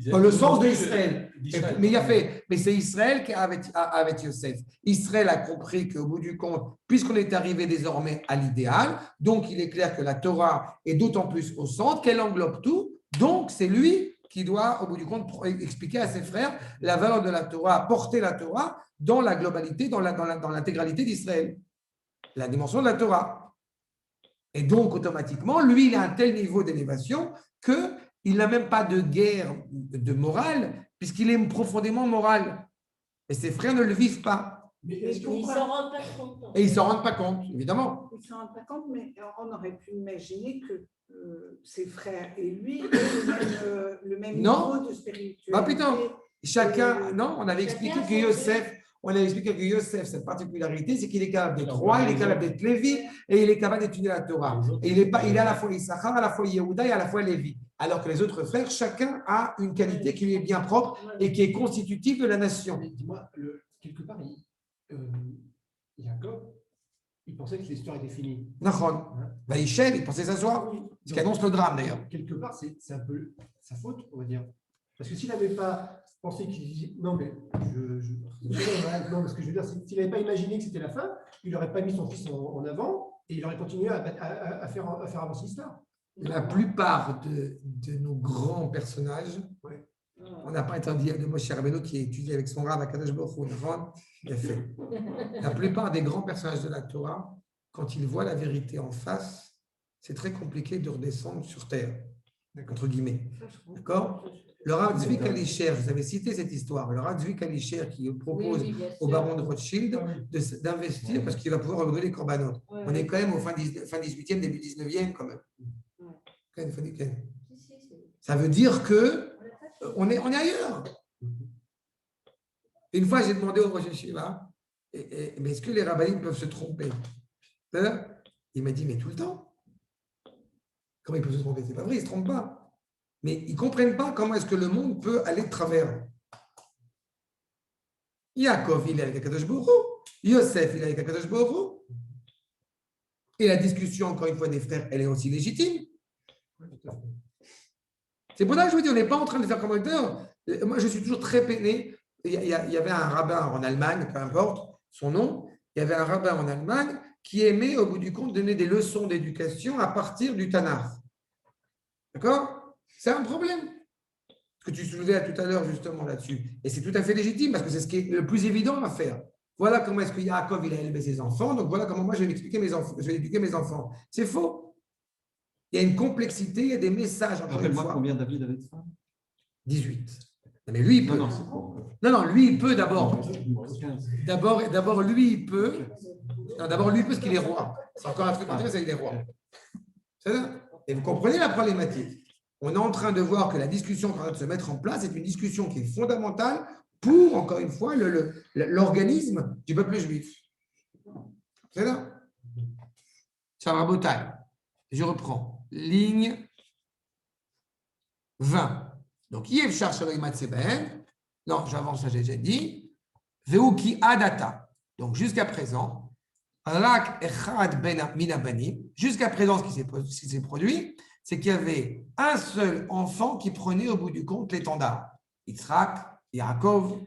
Dans le sens d'Israël. Mais il a fait. Mais c'est Israël qui est avec Yosef. Israël a compris qu'au bout du compte, puisqu'on est arrivé désormais à l'idéal, donc il est clair que la Torah est d'autant plus au centre qu'elle englobe tout. Donc c'est lui qui doit, au bout du compte, expliquer à ses frères la valeur de la Torah, porter la Torah dans la globalité, dans l'intégralité d'Israël. La dimension de la Torah. Et donc, automatiquement, lui, il a un tel niveau d'élévation qu'il n'a même pas de guerre de morale, puisqu'il est profondément moral. Et ses frères ne le vivent pas. Mais Mais est-ce que- Ils pourquoi s'en rendent pas compte. Et ils ne s'en rendent pas compte, évidemment. Ils ne s'en rendent pas compte, mais on aurait pu imaginer que ses frères et lui aient le même Non. niveau de spiritualité. Bah putain, chacun, non, on avait expliqué que Yosef, cette particularité, c'est qu'il est capable d'être roi, il est capable d'être Lévi et il est capable d'étudier la Torah. Et il est à la fois Issachar, à la fois Yehuda et à la fois Lévi. Alors que les autres frères, chacun a une qualité qui lui est bien propre et qui est constitutive de la nation. Mais dis-moi, quelque part, Jacob, il pensait que l'histoire était finie. Nachon. Vaïchel, il pensait s'asseoir, ce qui annonce le drame d'ailleurs. Quelque part, c'est un peu sa faute, on va dire. Parce que s'il n'avait pas pensé qu'il. Non, mais non, ce que je veux dire, c'est s'il n'avait pas imaginé que c'était la fin, il n'aurait pas mis son fils en avant et il aurait continué à faire avancer l'histoire. La plupart de nos grands personnages, on n'a pas entendu de Moshe Rabbeinu qui étudie avec son rave à Kadosh Baruch Hu, il a fait. La plupart des grands personnages de la Torah, quand ils voient la vérité en face, c'est très compliqué de redescendre sur terre, entre guillemets. D'accord? Le Rav Zvi Kalisher, vous avez cité cette histoire, le Rav Zvi Kalisher qui propose au baron de Rothschild d'investir parce qu'il va pouvoir brûler les corbanotes. On est quand même au fin 18e, début 19e quand même. Ça veut dire que on est ailleurs. Une fois, j'ai demandé au Rosh Hashiva, mais est-ce que les rabbinim peuvent se tromper? Il m'a dit, mais tout le temps. Comment ils peuvent se tromper? C'est pas vrai, ils ne se trompent pas. Mais ils ne comprennent pas comment est-ce que le monde peut aller de travers. Yaakov, il est avec Akadosh Baruch Hu. Yosef, il est avec Akadosh Baruch Hu. Et la discussion, encore une fois, des frères, elle est aussi légitime. C'est pour ça que je vous dis, on n'est pas en train de faire comme auteur. Moi, je suis toujours très peiné. Il y avait un rabbin en Allemagne, peu importe son nom, il y avait un rabbin en Allemagne qui aimait, au bout du compte, donner des leçons d'éducation à partir du Tanakh. D'accord? C'est un problème. Ce que tu soulevais tout à l'heure, justement, là-dessus. Et c'est tout à fait légitime, parce que c'est ce qui est le plus évident à faire. Voilà comment est-ce que Yaakov, il a élevé ses enfants, donc voilà comment moi, je vais éduquer mes enfants. C'est faux. Il y a une complexité, il y a des messages, encore une Rappelle-moi fois. combien David avait de femmes? 18. Non, mais lui, il peut. Non, c'est bon. Non, lui, il peut d'abord. 15. D'abord, lui, il peut. Non, d'abord, lui, parce qu'il est roi. C'est encore un truc intéressant, il est roi. C'est ça? Et vous comprenez la problématique. On est en train de voir que la discussion qui est en train de se mettre en place est une discussion qui est fondamentale pour, encore une fois, l'organisme du peuple juif. C'est ça? Ça va, Botaï. Je reprends. Ligne 20. Donc, Yev cherche le Imatseben. Non, j'avance, ça j'ai déjà dit. Veuki Adata. Donc, jusqu'à présent, Rak Echad Ben Minabanim. Jusqu'à présent, ce qui s'est produit, c'est qu'il y avait un seul enfant qui prenait au bout du compte l'étendard. Yitzhak, Yaakov,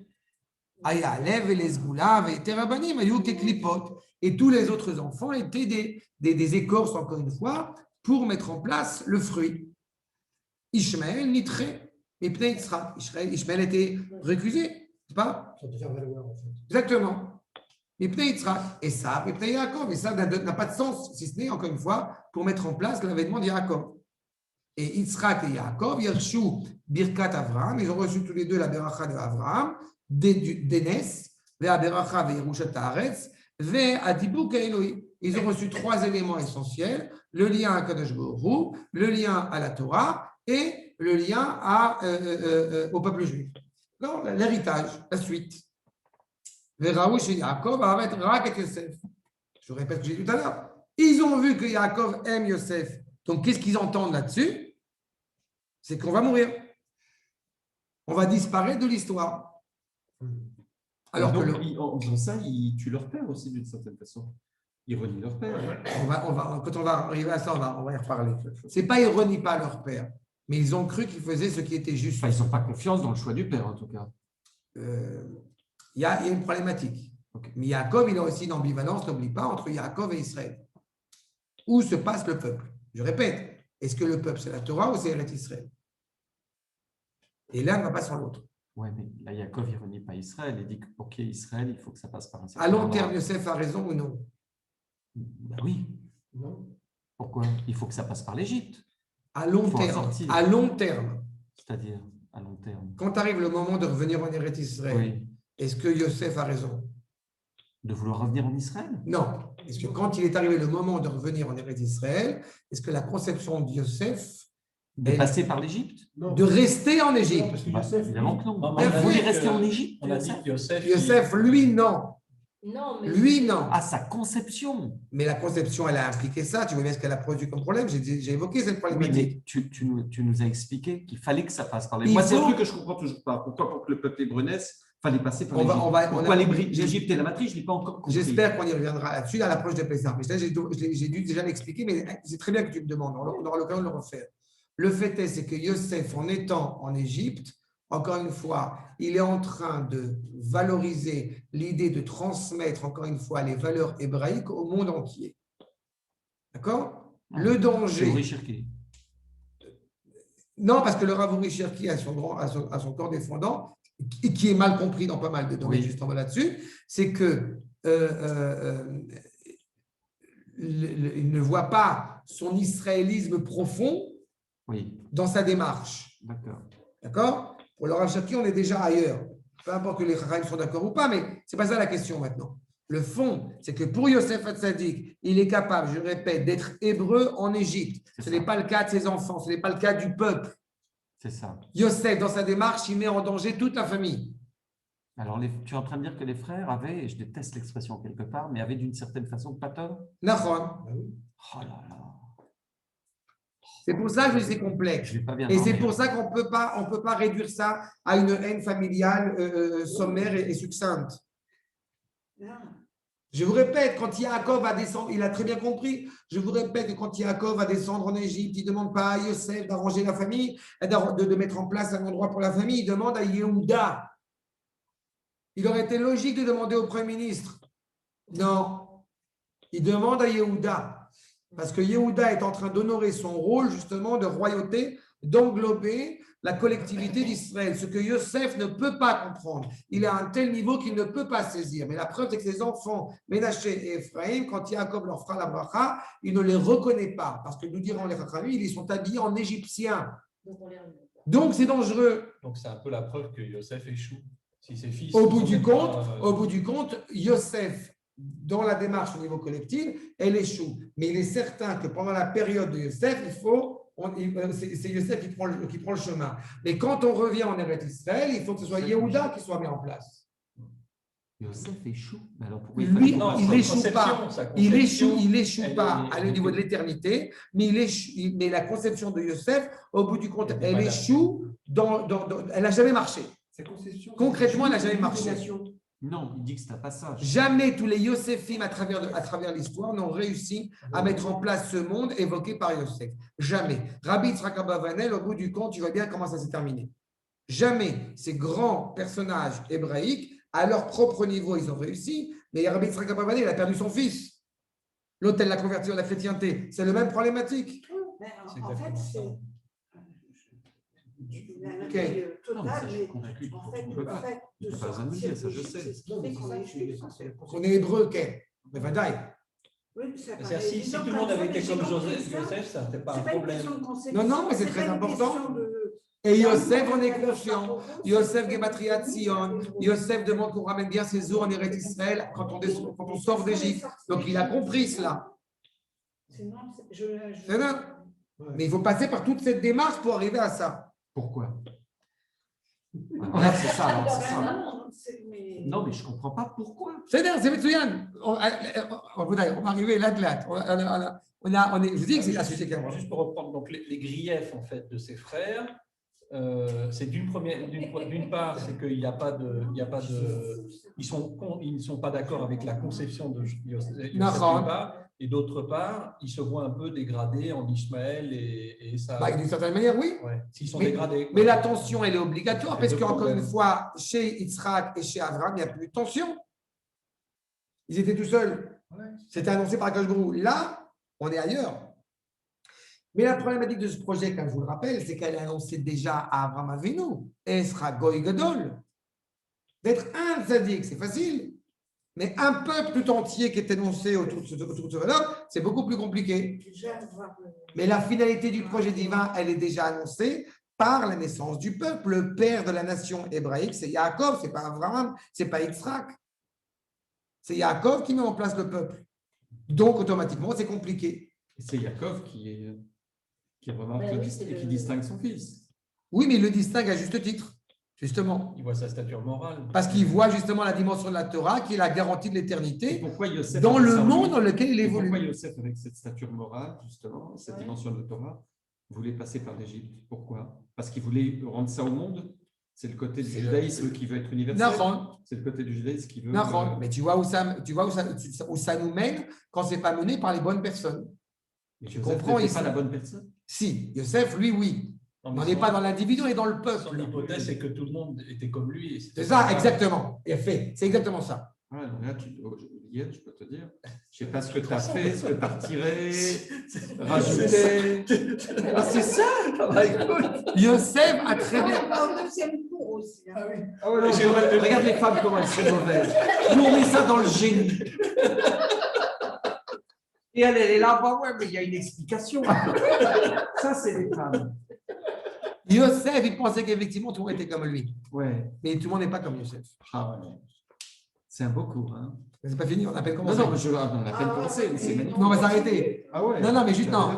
Ayalev, et les Sgoulav, et Terabanim, Ayuk et Klipot. Et tous les autres enfants étaient des écorces, encore une fois, pour mettre en place le fruit. Ishmael, Nitre, et Pnei Yitzhak. Ishmael était récusé, n'est-ce pas? Ça peut faire valoir, en fait. Exactement. Et Pnei Yitzhak, et ça, et Pnei Yaakov. Et ça n'a pas de sens, si ce n'est, encore une fois, pour mettre en place l'avènement de Yaakov. Et Yitzhak et Yaakov, Yershu Birkat Avraham, ils ont reçu tous les deux la beracha de Avraham, d'Enes, la beracha de Yerushat Haaretz, ve Adibuk Elohim. Ils ont reçu trois éléments essentiels, le lien à Kadosh Baruch Hu, le lien à la Torah et le lien au peuple juif. Non, l'héritage, la suite. Veraou chez Yaakov, Avet Rak et Yosef. Je répète ce que j'ai dit tout à l'heure. Ils ont vu que Yaakov aime Yosef. Donc, qu'est-ce qu'ils entendent là-dessus? C'est qu'on va mourir. On va disparaître de l'histoire. Alors donc, que en faisant ça, ils tuent leur père aussi, d'une certaine façon. Ils renient leur père. quand on va arriver à ça, on va y reparler. Ce n'est pas ils renient pas leur père, mais ils ont cru qu'ils faisaient ce qui était juste. Enfin, ils n'ont pas confiance dans le choix du père, en tout cas. Il y a une problématique. Okay. Mais Yaakov, il a aussi une ambivalence, n'oublie pas, entre Yaakov et Israël. Où se passe le peuple? Je répète, est-ce que le peuple, c'est la Torah ou c'est Eretz Israël? Et l'un ne va pas sans l'autre. Oui, mais là, Yaakov, il ne renie pas Israël. Il dit que, OK, Israël, il faut que ça passe par un certain À long terme, Yosef a raison ou non? Ben oui. Non. Pourquoi? Il faut que ça passe par l'Égypte. À long terme. À long terme. C'est-à-dire, à long terme. Quand arrive le moment de revenir en Eretz Israël, oui. Est-ce que Yosef a raison? De vouloir revenir en Israël? Non. Est-ce que quand il est arrivé le moment de revenir en Eretz Israël, est-ce que la conception de Yosef de passer par l'Égypte? De rester en Égypte? Non, parce que Yosef, évidemment que non. Non, Il voulait rester en Égypte. On a dit que Yosef, lui, non. Non, mais lui, non. À sa conception. Mais la conception, elle a impliqué ça. Tu vois bien ce qu'elle a produit comme problème. J'ai évoqué cette problématique. Oui, mais tu nous as expliqué qu'il fallait que ça passe par l'Égypte. Moi, c'est un truc que je ne comprends toujours pas. Pourquoi, pour que le peuple hébreu naisse, il fallait passer par l'Égypte? Pourquoi l'Égypte est la matrice? Je ne l'ai pas encore compris. J'espère qu'on y reviendra là-dessus, à l'approche de Pessah. Mais j'ai dû déjà l'expliquer, mais c'est très bien que tu me demandes. On aura l'occasion de le refaire. Le fait est, c'est que Yosef, en étant en Égypte, encore une fois, il est en train de valoriser l'idée de transmettre, encore une fois, les valeurs hébraïques au monde entier. D'accord? Le danger. Non, parce que le Rav Uri Cherki a son corps défendant, qui est mal compris dans pas mal de domaines, justement là-dessus, c'est que il ne voit pas son israélisme profond dans sa démarche. D'accord? Pour le Rav Cherki, on est déjà ailleurs. Peu importe que les Chachamim sont d'accord ou pas, mais ce n'est pas ça la question maintenant. Le fond, c'est que pour Yosef Hatzadik, il est capable, je répète, d'être hébreu en Égypte. Ce n'est pas le cas de ses enfants, ce n'est pas le cas du peuple. C'est ça. Yosef, dans sa démarche, il met en danger toute la famille. Alors, tu es en train de dire que les frères avaient, et je déteste l'expression quelque part, mais avaient d'une certaine façon pas tort? Nachon. Oh là là. C'est pour ça que c'est complexe. Et c'est pour ça qu'on peut pas réduire ça à une haine familiale sommaire et succincte. Je vous répète, quand Yaakov va descendre, il a très bien compris. Je vous répète que quand Yaakov va descendre en Égypte, il ne demande pas à Yosef d'arranger la famille, de mettre en place un endroit pour la famille. Il demande à Yehuda. Il aurait été logique de demander au Premier ministre. Non. Il demande à Yehuda. Parce que Yehuda est en train d'honorer son rôle, justement, de royauté, d'englober la collectivité d'Israël, ce que Yosef ne peut pas comprendre. Il est à un tel niveau qu'il ne peut pas saisir. Mais la preuve, c'est que ses enfants, Ménaché et Ephraïm, quand Yaakov leur fera la bracha, il ne les reconnaît pas. Parce que nous dirons les Chachamim, ils sont habillés en égyptien. Donc, c'est dangereux. Donc, c'est un peu la preuve que Yosef échoue. Si ses fils au bout du compte, Yosef, dans la démarche au niveau collectif, elle échoue. Mais il est certain que pendant la période de Yosef, c'est Yosef qui prend le chemin. Mais quand on revient en Eretz Israël, il faut que ce soit Yehuda qui soit mis en place. Yosef échoue. Alors pourquoi lui, il n'échoue pas. Il échoue pas au niveau de l'éternité, mais la conception de Yosef, au bout du compte, elle échoue. Elle n'a jamais marché. Concrètement, elle n'a jamais marché. Non, il dit que c'est un passage. Jamais tous les Yoséphim à travers l'histoire n'ont réussi à mettre en place ce monde évoqué par Yosef. Jamais. Rabbi Yitzhak Abavanel, au bout du compte, tu vois bien comment ça s'est terminé. Jamais ces grands personnages hébraïques, à leur propre niveau, ils ont réussi, mais Rabbi Yitzhak Abavanel, il a perdu son fils. L'autre, elle l'a converti à la chrétienté. C'est le même problématique. Mais en fait, c'est on est hébreu, mais Vadaï. Si tout le monde avait été comme Yosef, ça n'était pas un problème. Non, mais c'est très important. Et Yosef, on est confiant. Yosef Gematria Tzion. Yosef demande qu'on ramène bien ses eaux en Eretz Israël quand on sort d'Égypte. Donc il a compris cela. Mais il faut passer par toute cette démarche pour arriver à ça. Pourquoi? C'est ça. Non, mais je ne comprends pas pourquoi. C'est Metsuyan. On va arriver là de là. Je vous dis que c'est un sujet qui juste pour reprendre donc les griefs en fait de ses frères. C'est d'une part, c'est qu'il n'y a pas de, ils ne sont pas d'accord avec la conception de Yosef, et d'autre part, ils se voient un peu dégradés en Ishmaël et ça. D'une certaine manière, oui. Ouais, s'ils sont dégradés. Mais la tension, elle est obligatoire parce qu'encore une fois, chez Yitzhak et chez Abraham, il n'y a plus de tension. Ils étaient tout seuls. C'était annoncé par Akash Brou. Là, on est ailleurs. Mais la problématique de ce projet, comme je vous le rappelle, c'est qu'elle est annoncée déjà à Abraham Avinu, Esra Goy Gadol. D'être un tzaddik, c'est facile. Mais un peuple tout entier qui est énoncé autour de ce valeur, c'est beaucoup plus compliqué. Mais la finalité du projet divin, elle est déjà annoncée par la naissance du peuple. Le père de la nation hébraïque, c'est Yaakov, c'est pas Abraham, c'est pas Yitzhak. C'est Yaakov qui met en place le peuple. Donc, automatiquement, c'est compliqué. C'est Yaakov qui remarque et qui distingue son fils. Oui, mais il le distingue à juste titre, justement. Il voit sa stature morale. Parce qu'il voit justement la dimension de la Torah qui est la garantie de l'éternité Yosef, dans le monde dans lequel il évolue. Pourquoi Yosef, avec cette stature morale, justement, cette dimension de Torah, voulait passer par l'Égypte? Pourquoi? Parce qu'il voulait rendre ça au monde? C'est le côté du judaïsme qui veut être universel. C'est le côté du judaïsme qui veut. Mais tu vois où ça nous mène quand ce n'est pas mené par les bonnes personnes. Mais tu comprends, il n'est pas la bonne personne. Si, Yosef, lui, oui. On n'est pas dans l'individu, on est dans le peuple. Son hypothèse, c'est que tout le monde était comme lui. C'est ça, exactement. C'est exactement ça. Ouais, donc là, Yann, je peux te dire, je ne sais pas ce que tu as fait, ce que tu as retiré, rajouté. C'est ça. Yosef a très bien. Au deuxième cours aussi. Regarde les femmes comment elles sont mauvaises. Nous, on met ça dans le génie. Et elle est là, ouais, mais il y a une explication. Ça, c'est les femmes. Yosef, il pensait qu'effectivement, tout le monde était comme lui. Ouais. Mais tout le monde n'est pas comme Yosef. Ah ouais. C'est un beau cours. Hein. C'est pas fini, on a peine commencé. Non, on a peine commencé, mais c'est magnifique. Non, on va s'arrêter. Ah ouais. Non, mais juste, non.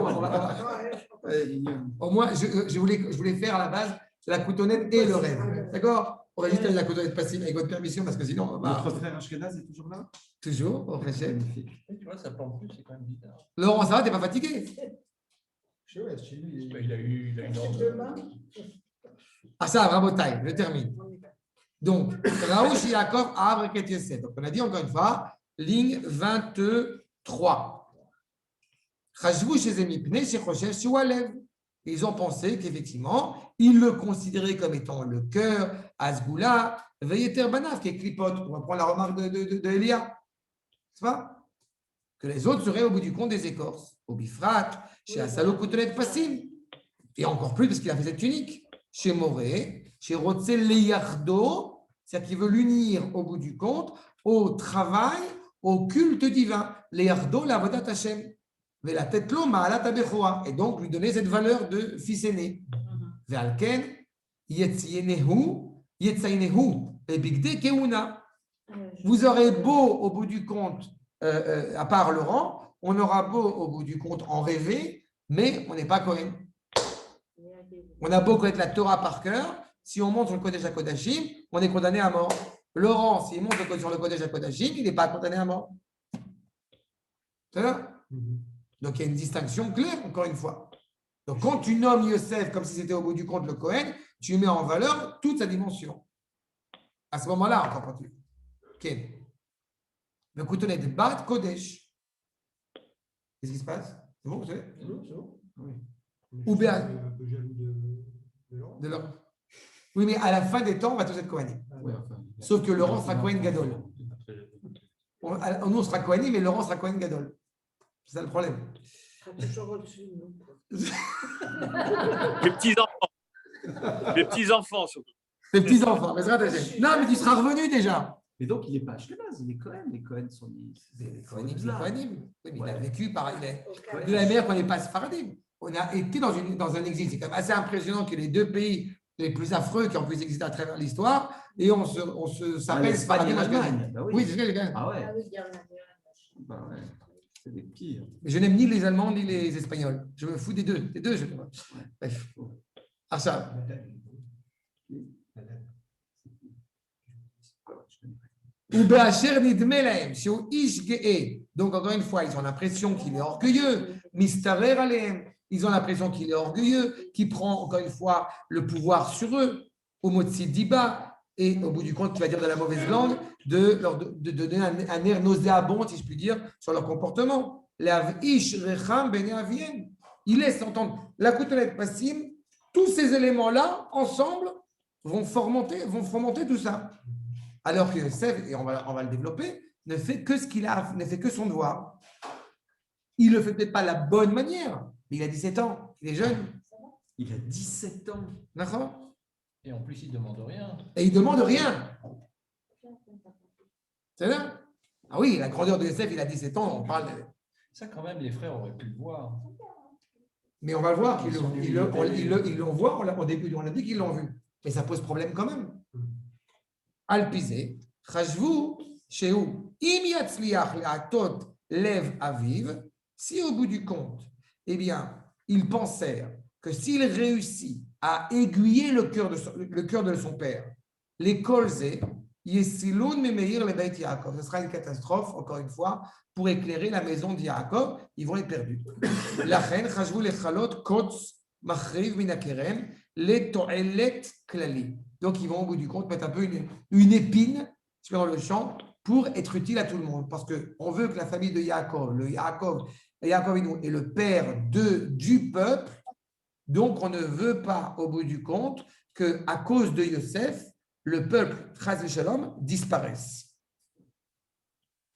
Au moins, je voulais faire à la base la coutonnette et le rêve. D'accord? On va juste faire la coutonnette passive avec votre permission parce que sinon. Notre frère Ashkenaz est toujours là? Toujours, au frère. Tu vois, ça plante plus, c'est quand même bizarre. Laurent, ça va, t'es pas fatigué? Chez lui, il a eu une ordre. Ah ça, bravo, je termine. Donc, Raouch Yaakov Avre Ket Yosef. Donc, on a dit encore une fois, ligne 23. Ils ont pensé qu'effectivement, ils le considéraient comme étant le cœur, Asgoula, Veyeter Banaf, qui est clipote. On va prendre la remarque de Elia. C'est pas que les autres seraient au bout du compte des écorces. Au bifrat, chez Asalo Koutelet Passim. Et encore plus parce qu'il a fait cette tunique. Chez Moré, chez Rotzel Leyardo, c'est-à-dire qu'il veut l'unir au bout du compte au travail, au culte divin. Leyardo, la Vodat Hashem. Mais la tête l'eau, Ma'alat Abechoa. Et donc lui donner cette valeur de fils aîné. Ve'alken, Yetzainehu, et Bigde Keuna. Vous aurez beau au bout du compte, à part le rang, on aura beau au bout du compte en rêver, mais on n'est pas Kohen. On a beau connaître la Torah par cœur, si on monte sur le Kodesh HaKodashim, on est condamné à mort. Laurent, s'il monte sur le Kodesh HaKodashim, il n'est pas condamné à mort. C'est ça? Donc il y a une distinction claire, encore une fois. Donc quand tu nommes Yosef comme si c'était au bout du compte le Kohen, tu mets en valeur toute sa dimension. À ce moment-là, encore continue. Ok. Le coutelet de Bat Kodesh. Qu'est-ce qui se passe? C'est bon, vous savez? C'est bon. Oui. Ou bien. Un peu jaloux de Laurent. Oui, mais à la fin des temps, on va tous être Kohanim. Ouais, enfin, Sauf que Laurent sera Kohen Gadol. Nous, on sera Kohanim, mais Laurent sera Kohen Gadol. C'est ça le problème. sera toujours au-dessus de nous. Les petits-enfants. Les petits-enfants, surtout. Les petits-enfants. Non, mais tu seras revenu déjà. Mais donc, il n'est pas Ashkenaz, il est Cohen. Les Cohen sont Les Kohanim, c'est Kohanim. Oui, mais il a Ouais. vécu par. Aucun- De la manière qu'on n'est pas Sfaradim. On a été dans un exil. C'est quand même assez impressionnant que les deux pays les plus affreux qui ont pu exister à travers l'histoire, et on s'appelle Sfaradim Ashkenazim. Bah Oui, c'est ce que j'ai quand même. Ah ouais, Ah oui, il y en a. bah ouais. C'est des pires. Mais je n'aime ni les Allemands ni les Espagnols. Je me fous des deux. Des deux, je Bref. Ah, ça. Ou Be'asher nidme lahem, chez Ish Ge'e. Donc, encore une fois, ils ont l'impression qu'il est orgueilleux. Mistarer alehem. Ils ont l'impression qu'il est orgueilleux, qu'il prend, encore une fois, le pouvoir sur eux. Au mot de Sidiba. Et au bout du compte, tu vas dire de la mauvaise langue, de donner un air nauséabond, si je puis dire, sur leur comportement. Ish recham bene avien. Il laisse entendre la coutelette passim. Tous ces éléments-là, ensemble, vont fomenter tout ça. Alors que Yosef, et on va le développer, ne fait que ce qu'il a, ne fait que son devoir. Il ne le fait peut-être pas de la bonne manière, mais il a 17 ans, il est jeune. Il a 17 ans. D'accord ? Et en plus, il ne demande rien. Et il ne demande rien. C'est là ? Ah oui, la grandeur de Yosef, il a 17 ans, on parle de... Ça, quand même, les frères auraient pu le voir. Mais on va le voir, ils l'ont vu, au début, on a dit qu'ils l'ont vu. Mais ça pose problème quand même. Alpizé, Chashvu, Sheu, Im Yatzliach Le'atot Lev Aviv, si au bout du compte, eh bien, ils pensèrent que s'il réussit à aiguiller le cœur de son père, les kolzé, Yesiloun Memeir le Beit Yaakov, ce sera une catastrophe, encore une fois, pour éclairer la maison de Yaakov, ils vont être perdus. Lachen, Chashvu Lechalot, Kotz, Machriv Minakerem, Les To'elet Klali. Donc, ils vont au bout du compte mettre un peu une épine dans le champ pour être utile à tout le monde. Parce qu'on veut que la famille de Yaakov, Yaakov est le père du peuple. Donc, on ne veut pas, au bout du compte, qu'à cause de Yosef, le peuple, Chas Shalom, disparaisse.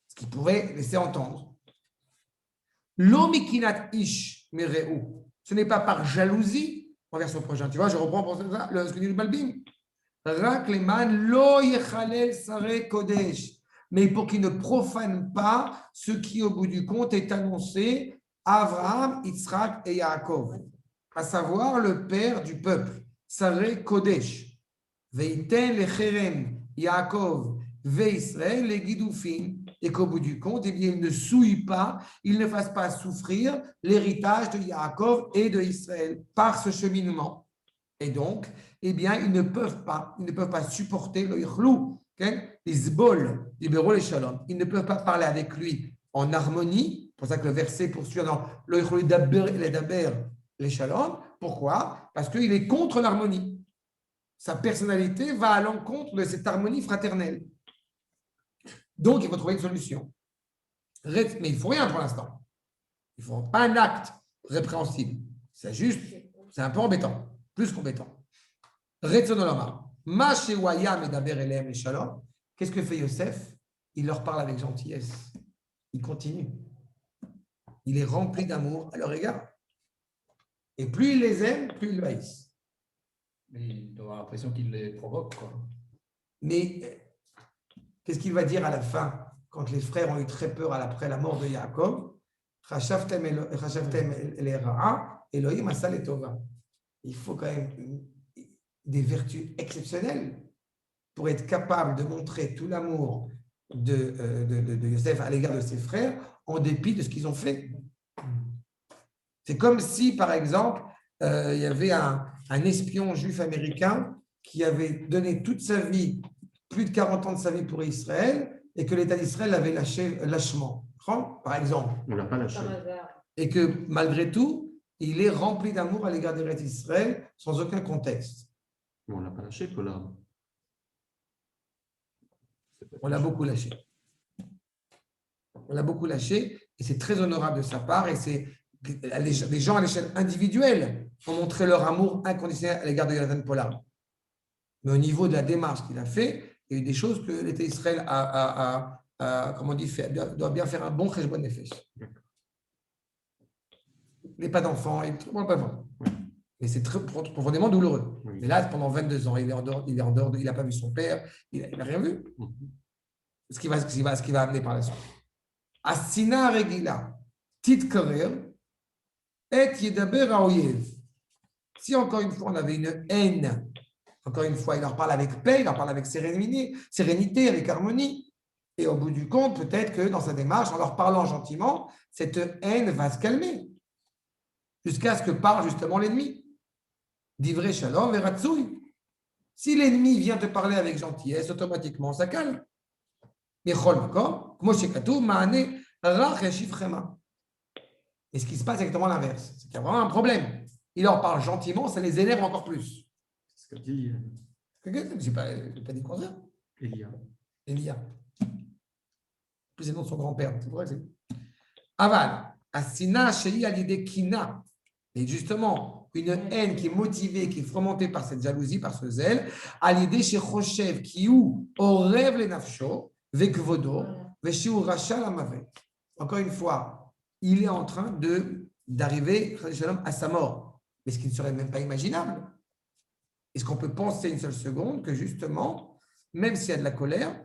Ce qui pourrait laisser entendre. L'omikinat ish mereu. Ce n'est pas par jalousie envers son prochain. Tu vois, je reprends pour ça ce que dit le Balbim. Mais pour qu'il ne profane pas ce qui, au bout du compte, est annoncé Abraham, Yitzhak et Yaakov, à savoir le père du peuple, Saré Kodesh. Veiten lecherem Yaakov veIsraël les Gidoufim, et qu'au bout du compte, eh bien, il ne souille pas, il ne fasse pas souffrir l'héritage de Yaakov et de Israël par ce cheminement. Et donc, eh bien, ils ne peuvent pas supporter le Yichlou, Isbol, Ibero et Shalom. Ils ne peuvent pas parler avec lui en harmonie. C'est pour ça que le verset poursuit dans le Yichlou les Daber, les Shalom. Pourquoi ? Parce qu'il est contre l'harmonie. Sa personnalité va à l'encontre de cette harmonie fraternelle. Donc, il faut trouver une solution. Mais ils ne font rien pour l'instant. Ils ne font pas un acte répréhensible. C'est un peu embêtant, plus qu'embêtant. Retsonoloma. Ma shewaya medaber elem et shalom. Qu'est-ce que fait Yosef? Il leur parle avec gentillesse. Il continue. Il est rempli d'amour à leur égard. Et plus il les aime, plus il le haïssent. Mais il doit avoir l'impression qu'il les provoque, quoi. Mais qu'est-ce qu'il va dire à la fin, quand les frères ont eu très peur après la mort de Yaakov? Il faut quand même des vertus exceptionnelles pour être capable de montrer tout l'amour de Yosef à l'égard de ses frères en dépit de ce qu'ils ont fait. C'est comme si, par exemple, il y avait un espion juif américain qui avait donné toute sa vie, plus de 40 ans de sa vie pour Israël, et que l'État d'Israël l'avait lâché lâchement, par exemple. On ne l'a pas lâché. Et que malgré tout, il est rempli d'amour à l'égard de l'État d'Israël sans aucun contexte. On ne l'a pas lâché, Pollard. On l'a beaucoup lâché. On l'a beaucoup lâché, et c'est très honorable de sa part, et c'est les gens à l'échelle individuelle ont montré leur amour inconditionnel à l'égard de Jonathan Pollard. Mais au niveau de la démarche qu'il a fait, il y a eu des choses que l'État d'Israël comment on dit, doit bien faire un bon cheshbon nefesh. Il n'est pas d'enfant, il n'est pas bon. Mais c'est très profondément douloureux. Oui. Mais là, pendant 22 ans, il est en dehors, il n'a pas vu son père, il n'a rien vu. Ce qui va amener par la suite. Asina regila, tit karer, et yedaber haoyev. Si encore une fois on avait une haine, encore une fois, il leur parle avec paix, il leur parle avec sérénité, avec harmonie. Et au bout du compte, peut-être que dans sa démarche, en leur parlant gentiment, cette haine va se calmer. Jusqu'à ce que parle justement l'ennemi. Divrei shalom veratsui. Si l'ennemi vient te parler avec gentillesse, automatiquement, ça calme. Et ce qui se passe c'est exactement l'inverse. C'est qu'il y a vraiment un problème. Il leur parle gentiment, ça les énerve encore plus. C'est ce que dit Je n'ai pas dit le contraire. Elia. Plus c'est le nom de son grand-père. C'est vrai que c'est. Aval. Asina shei alide kina. Et justement, une haine qui est motivée, qui est fomentée par cette jalousie, par ce zèle, alide chez Choshev, qui ou orev le nafsho, vekvodo, veshiu racha la mavet. Encore une fois, il est en train d'arriver à sa mort. Mais ce qui ne serait même pas imaginable. Est-ce qu'on peut penser une seule seconde que justement, même s'il y a de la colère,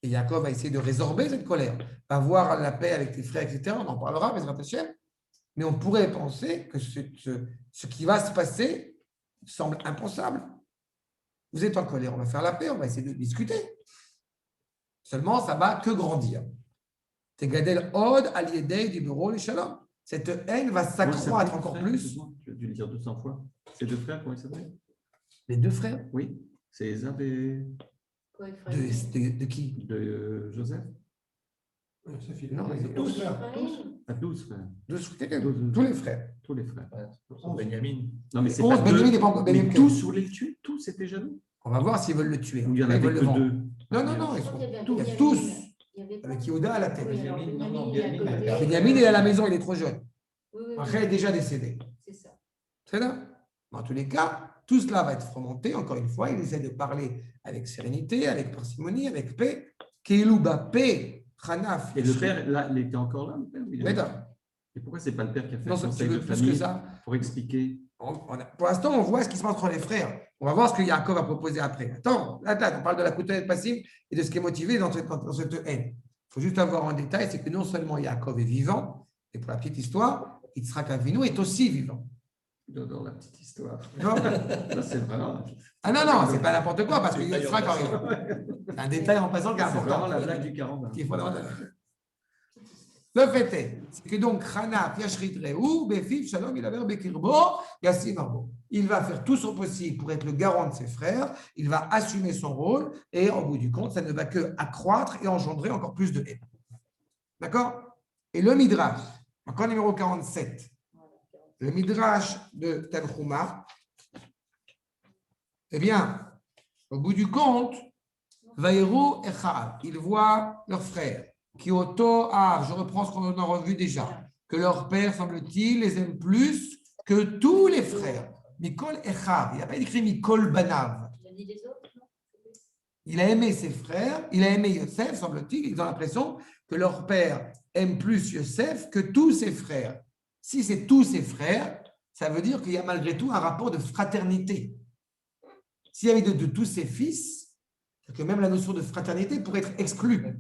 et Yaakov va essayer de résorber cette colère, va avoir la paix avec tes frères, etc., on en parlera, mais on pourrait penser que ce qui va se passer semble impensable. Vous êtes en colère, on va faire la paix, on va essayer de discuter. Seulement, ça va que grandir. Tegadel od al yedei du bureau les shalom. Cette haine va s'accroître encore plus. Tu as dû le dire 200 fois. Ces deux frères, comment ils s'appellent? Les deux frères? Oui, c'est Esav et... De qui? De Joseph. Non, ils ont tous frères. À 12 frères. Tous les frères. Tous les frères. Benjamin. Non, mais c'est 11, pas Benjamin deux. n'est pas encore. Mais tous voulaient le tuer. Tous étaient jaloux. On va voir s'ils veulent le tuer. Ou il y en avait que deux. Non, ils sont tous. Avec Yehuda à la tête. Benjamin, Benjamin, il est à la maison, il est trop jeune. Oui, Rachel est déjà décédée. c'est ça. Très bien. En tous les cas, tout cela va être fomenté. Encore une fois, il essaie de parler avec sérénité, avec parcimonie, avec paix. Keilouba, paix, Hanaf. Et le père, là, il était encore là, le père? Mais non. Et pourquoi c'est pas le père qui a fait Non, le tu conseil veux de plus famille que ça. pour expliquer? Pour l'instant, on voit ce qui se passe entre les frères. On va voir ce que Yaakov a proposé après. Attends, on parle de la coutelle passive et de ce qui est motivé dans cette haine. Il faut juste avoir un détail, c'est que non seulement Yaakov est vivant, et pour la petite histoire, Yitzhak Avinu est aussi vivant. J'adore la petite histoire. Non, Là, c'est vraiment... ah non, c'est pas n'importe quoi, parce que Yitzhak arrive. C'est un détail en passant qui est C'est vraiment important. la blague du 40. Qui est fondamental. Le fait est, c'est que donc, Hanaf, Yashrit Rehu, Befiv, Shalom, il avait Bekirbo, Yassim Arbo. Il va faire tout son possible pour être le garant de ses frères, il va assumer son rôle, et au bout du compte, ça ne va que accroître et engendrer encore plus de haine. D'accord? Et le Midrash, encore numéro 47, le Midrash de Tanchuma, eh bien, au bout du compte, Vaïrou Echad, ils voient leur frère. Kyoto, je reprends ce qu'on a revu déjà, que leur père, semble-t-il, les aime plus que tous les frères. Mikol Echav, il n'a pas écrit Mikol Banav. Il a dit des autres, non? Il a aimé ses frères, il a aimé Yosef, semble-t-il, ils ont l'impression que leur père aime plus Yosef que tous ses frères. Si c'est tous ses frères, ça veut dire qu'il y a malgré tout un rapport de fraternité. S'il y avait de tous ses fils, c'est que même la notion de fraternité pourrait être exclue.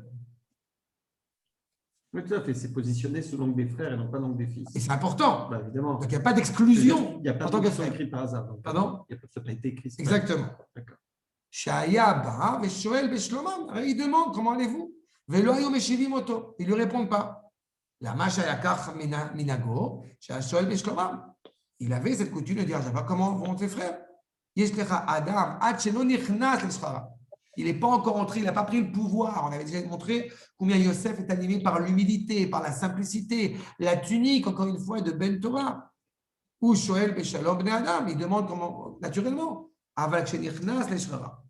Oui, tout à fait. C'est positionné sous l'angle des frères et non pas l'angle des fils. Et c'est important. Bah, évidemment. Donc il n'y a pas d'exclusion Il n'y a pas en tant que de frère. écrit par hasard. Donc, Pardon? Ça n'a pas été écrit. Exactement. D'accord. Shaya ba veshoel beshlomam. Il demande comment allez-vous? Velo ayu meshivim oto. Ils ne lui répondent pas. La mashayakach minago, shoel beshlomam. Il avait cette coutume de dire, je ne sais pas comment vont tes frères. Yeshlecha adam ad shelo nichnas l'shara. Il n'est pas encore entré, il n'a pas pris le pouvoir. On avait déjà montré combien Yosef est animé par l'humilité, par la simplicité, la tunique, encore une fois, de Ben Torah. Ou Shoel Beshalom Bnei Adam, il demande comment, naturellement. Aval Shenichnas l'eshara.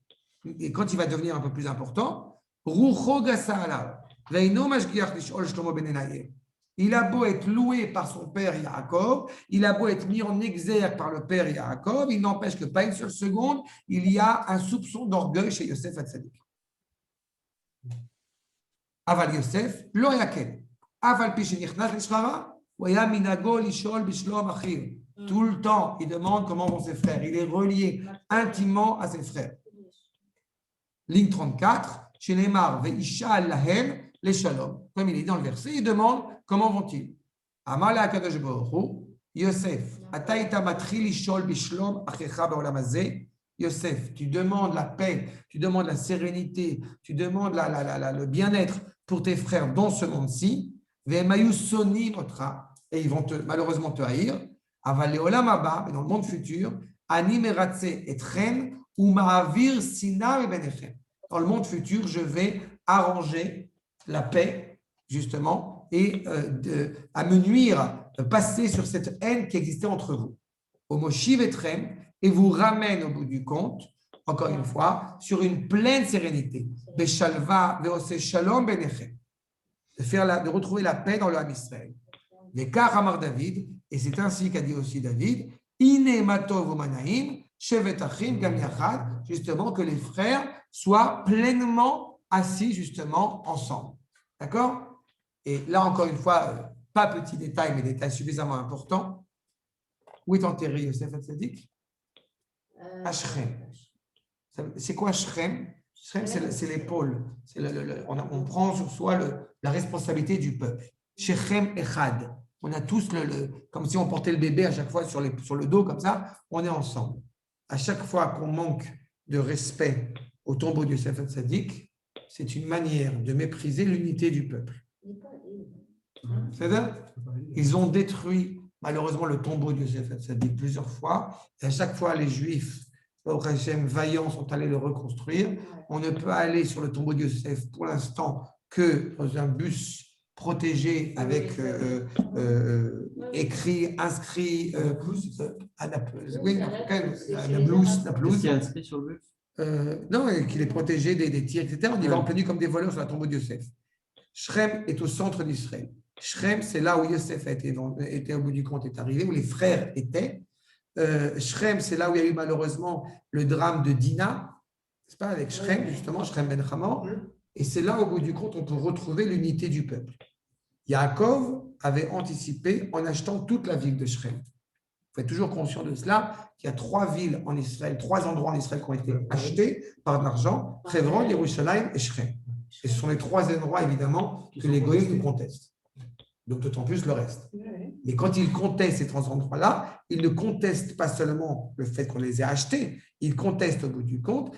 Et quand il va devenir un peu plus important, Rucho Gasa alav, Veino Mashgiach Lishol Shlomo Ben Enaye. Il a beau être loué par son père Yaakov, il a beau être mis en exergue par le père Yaakov, il n'empêche que pas une seule seconde, il y a un soupçon d'orgueil chez Yosef Hatzadik. Aval Yosef, lo yaken. Aval pi shenichnas l'shara, wa ya minago lishol bishlom achiv. Tout le temps, il demande comment vont ses frères. Il est relié intimement à ses frères. Ligne 34, chez Neymar, ve'isha lahem les shalom. Comme il est dans le verset, il demande comment vont-ils. Amala akadosh baruch hu, Yosef, ataita matril lishol bishlom achecha ba'olam hazeh. Yosef, tu demandes la paix, tu demandes la sérénité, tu demandes le bien-être pour tes frères dans ce monde-ci. Ve'emayu soni notra, et ils vont malheureusement te haïr. Aval le'olam haba, mais dans le monde futur, ani meratze etchen ou ma'avir sina bebenechem. Dans le monde futur, je vais arranger la paix, justement, et à me nuire, passer sur cette haine qui existait entre vous. Homoshiv etrem, et vous ramène au bout du compte, encore une fois, sur une pleine sérénité. Beshalva ve'ose shalom benechem. De retrouver la paix dans le Ham Israël. Les Karamar David, et c'est ainsi qu'a dit aussi David, Ine matov umanaim, shevet achim gam yachad, justement que les frères soient pleinement assis justement ensemble. D'accord? Et là, encore une fois, pas petit détail, mais détail suffisamment important. Où est enterré Yosef Hatzadik? À Shrem. C'est quoi Shrem? Shrem, c'est l'épaule. On prend sur soi la responsabilité du peuple. Shechem Echad. On a tous comme si on portait le bébé à chaque fois sur le dos, comme ça, on est ensemble. À chaque fois qu'on manque de respect au tombeau de Yosef Hatzadik, c'est une manière de mépriser l'unité du peuple. C'est-à-dire, ils ont détruit malheureusement le tombeau de Yosef Hatzadik plusieurs fois. Et à chaque fois, les Juifs, au Hachem, vaillants, sont allés le reconstruire. On ne peut aller sur le tombeau de Yosef pour l'instant que dans un bus protégé avec écrit, inscrit, Qu'est-ce qui est inscrit sur le bus? non, qu'il est protégé des tirs, etc. On y va en pleine nuit comme des voleurs sur la tombe de Yosef. Shrem est au centre d'Israël. Shrem, c'est là où Yosef était au bout du compte, est arrivé, où les frères étaient. Shrem, c'est là où il y a eu malheureusement le drame de Dina, n'est-ce pas, avec Shrem, justement, Shrem ben Hamor. Et c'est là, au bout du compte, on peut retrouver l'unité du peuple. Yaakov avait anticipé en achetant toute la ville de Shrem. Vous êtes toujours conscient de cela, qu'il y a 3 villes en Israël, 3 endroits en Israël qui ont été achetés par de l'argent, Hebron, Yerushalayim et Shrem. Et ce sont les 3 endroits, évidemment, que les Goïms nous contestent. Donc, d'autant plus le reste. Mais quand ils contestent ces 3 endroits-là, ils ne contestent pas seulement le fait qu'on les ait achetés, ils contestent au bout du compte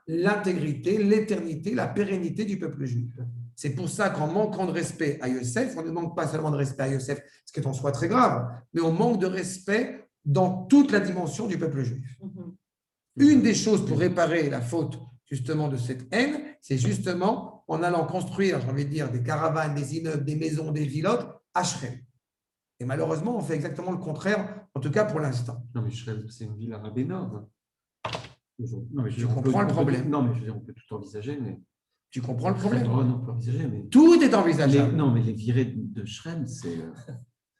l'intégrité, l'éternité, la pérennité du peuple juif. C'est pour ça qu'en manquant de respect à Yosef, on ne manque pas seulement de respect à Yosef, ce qui est en soi très grave, mais on manque de respect dans toute la dimension du peuple juif. Une des choses pour réparer la faute justement de cette haine, c'est justement en allant construire, j'ai envie de dire, des caravanes, des immeubles, des maisons, des villottes à Shrem. Et malheureusement, on fait exactement le contraire, en tout cas pour l'instant. Non, mais Shrem, c'est une ville arabe énorme. Je comprends le problème. Non, mais je veux dire, on peut tout envisager, mais Tu comprends le problème? On peut envisager, mais Tout est envisageable. non, mais les virées de Shrem, c'est.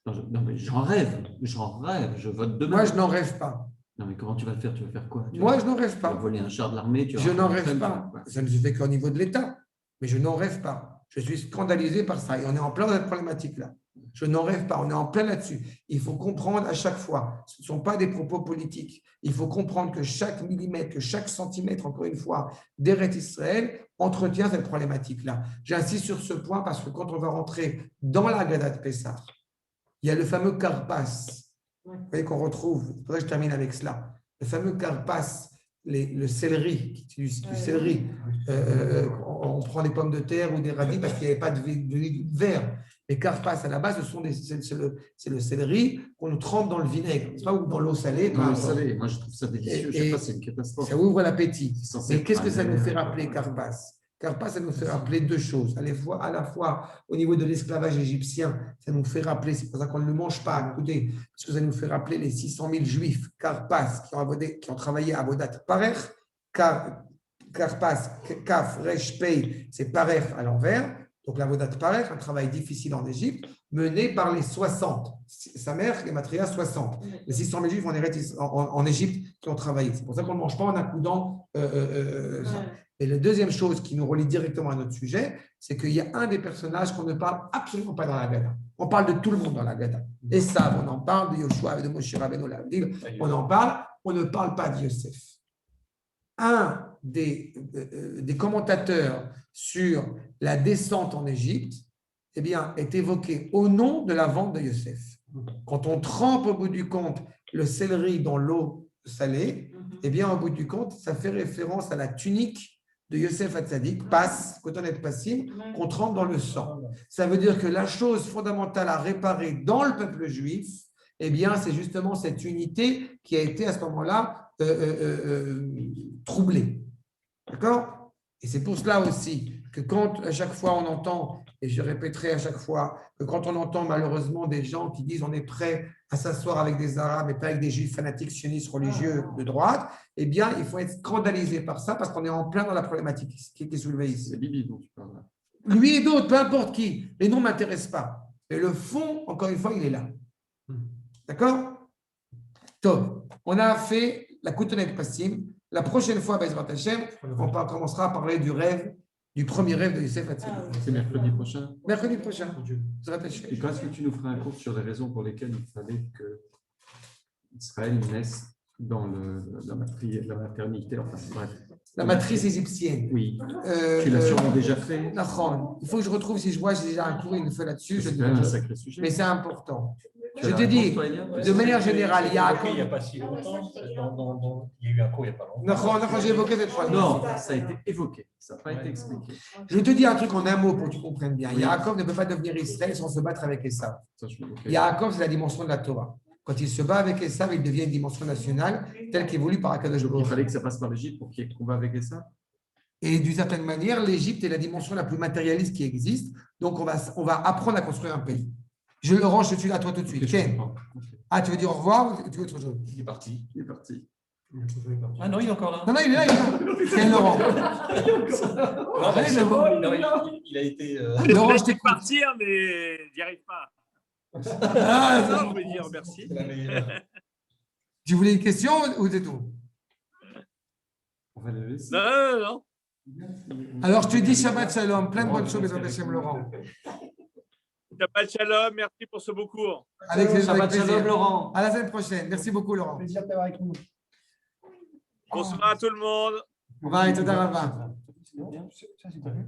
Non, mais j'en rêve. Je vote demain. Moi, je n'en rêve pas. Non, mais comment tu vas le faire? Tu vas faire quoi? Moi, je n'en rêve Tu vas pas. voler un char de l'armée? Je n'en rêve pas. Ça ne se fait qu'au niveau de l'État. Mais je n'en rêve pas. Je suis scandalisé par ça. Et on est en plein dans cette problématique-là. Je n'en rêve pas. On est en plein là-dessus. Il faut comprendre à chaque fois. Ce ne sont pas des propos politiques. Il faut comprendre que chaque millimètre, que chaque centimètre, encore une fois, d'Eretz Israël entretient cette problématique-là. J'insiste sur ce point parce que quand on va rentrer dans la Haggadah de Pessah, il y a le fameux Karpas. Vous voyez qu'on retrouve. C'est pour ça que je termine avec cela. Le fameux Karpas, le céleri, du céleri. On prend des pommes de terre ou des radis parce qu'il n'y avait pas de verre. Les carpas, à la base, c'est le céleri qu'on nous trempe dans le vinaigre, pas, ou dans l'eau salée. Dans l'eau salée, moi je trouve ça délicieux. Je ne sais pas, c'est une catastrophe. Ça ouvre l'appétit. Mais qu'est-ce que ça nous fait faire rappeler, carpas? Carpas, ça nous fait rappeler deux choses. À la fois, au niveau de l'esclavage égyptien, ça nous fait rappeler, c'est pour ça qu'on ne le mange pas à côté, parce que ça nous fait rappeler les 600 000 juifs, carpas, qui ont travaillé à Avodat Parer. Carpas, Kaf, Resh, Pei, c'est Parer à l'envers. Donc l'Avodat Parer, un travail difficile en Égypte, mené par les 60. Sa mère, Gematria, 60. Les 600 000 juifs en Égypte qui ont travaillé. C'est pour ça qu'on ne mange pas en accoudant ça. Et la deuxième chose qui nous relie directement à notre sujet, c'est qu'il y a un des personnages qu'on ne parle absolument pas dans la Haggadah. On parle de tout le monde dans la Haggadah. Et ça, on en parle de Yoshua et de Moshe Rabbeinu l'Avdil. On en parle, on ne parle pas de Yosef. Un des commentateurs sur la descente en Égypte, eh bien, est évoqué au nom de la vente de Yosef. Quand on trempe au bout du compte le céleri dans l'eau salée, eh bien, au bout du compte, ça fait référence à la tunique de Yosef Hatzadik, Kotonet Passim, qu'on trempe dans le sang. Ça veut dire que la chose fondamentale à réparer dans le peuple juif, eh bien, c'est justement cette unité qui a été à ce moment-là troublée. D'accord? Et c'est pour cela aussi que quand à chaque fois on entend, et je répéterai à chaque fois, que quand on entend malheureusement des gens qui disent on est prêt à s'asseoir avec des Arabes et pas avec des Juifs fanatiques sionistes religieux de droite, eh bien, il faut être scandalisé par ça parce qu'on est en plein dans la problématique qui est soulevée ici. C'est Bibi dont tu parles là. Lui et d'autres, peu importe qui, les noms ne m'intéressent pas. Mais le fond, encore une fois, il est là. D'accord? Top. On a fait la Koutonet Passim. La prochaine fois, Bezrat Hashem, on commencera à parler du rêve, du premier rêve de Yosef Hatzadik. C'est mercredi prochain. Mercredi prochain. Bezrat Hashem. Et quand est-ce que tu nous feras un cours sur les raisons pour lesquelles il fallait que Israël naisse dans la maternité, enfin, bref. La matrice égyptienne. Oui. Tu l'as sûrement déjà fait. Il faut que je retrouve si je vois, j'ai déjà un cours, il me fait là-dessus. C'est quand même un sacré sujet. Mais c'est important. Tu Je as te la dis, réponse, toi, Eliane de manière générale, il y a Il n'y a pas si longtemps. Il y a eu un cours il n'y a pas longtemps. j'ai évoqué cette fois. Non, ça a été évoqué. Ça n'a pas été expliqué. Je te dis un truc en un mot pour que tu comprennes bien. Yaakov ne peut pas devenir Israël sans se battre avec Esav. Yaakov, c'est la dimension de la Torah. Quand il se bat avec Esav, il devient une dimension nationale telle qu'évolue par Akadosh Baruch Hu. Il fallait que ça passe par l'Égypte pour qu'il y ait combat avec ça. Et d'une certaine manière, l'Égypte est la dimension la plus matérialiste qui existe. Donc, on va apprendre à construire un pays. Laurent, je suis là, toi tout de suite. Ken. Ah, tu veux dire au revoir ou tu veux autre chose? Il est parti. Il est parti. Ah non, il est encore là. Non, il est là, il est là. Ken, Laurent. Non, mais c'est bon, il a été. Laurent, je Je vais t'écoute. partir, mais j'y arrive pas. Ah, Ça, on va dire merci. C'est la meilleure. tu voulais une question ou c'est tout? On va le laisser. Non. Alors, je te dis Shabbat Shalom. Plein de bonnes choses, Bezrat Hashem, Laurent. Shabbat shalom, merci pour ce beau cours. Avec Shabbat plaisir. Shalom, Laurent. À la semaine prochaine. Merci beaucoup, Laurent. Plaisir de t'avoir avec nous. Bonsoir à tout le monde. Bye, Toda Rabba. Ça, c'est pas vu.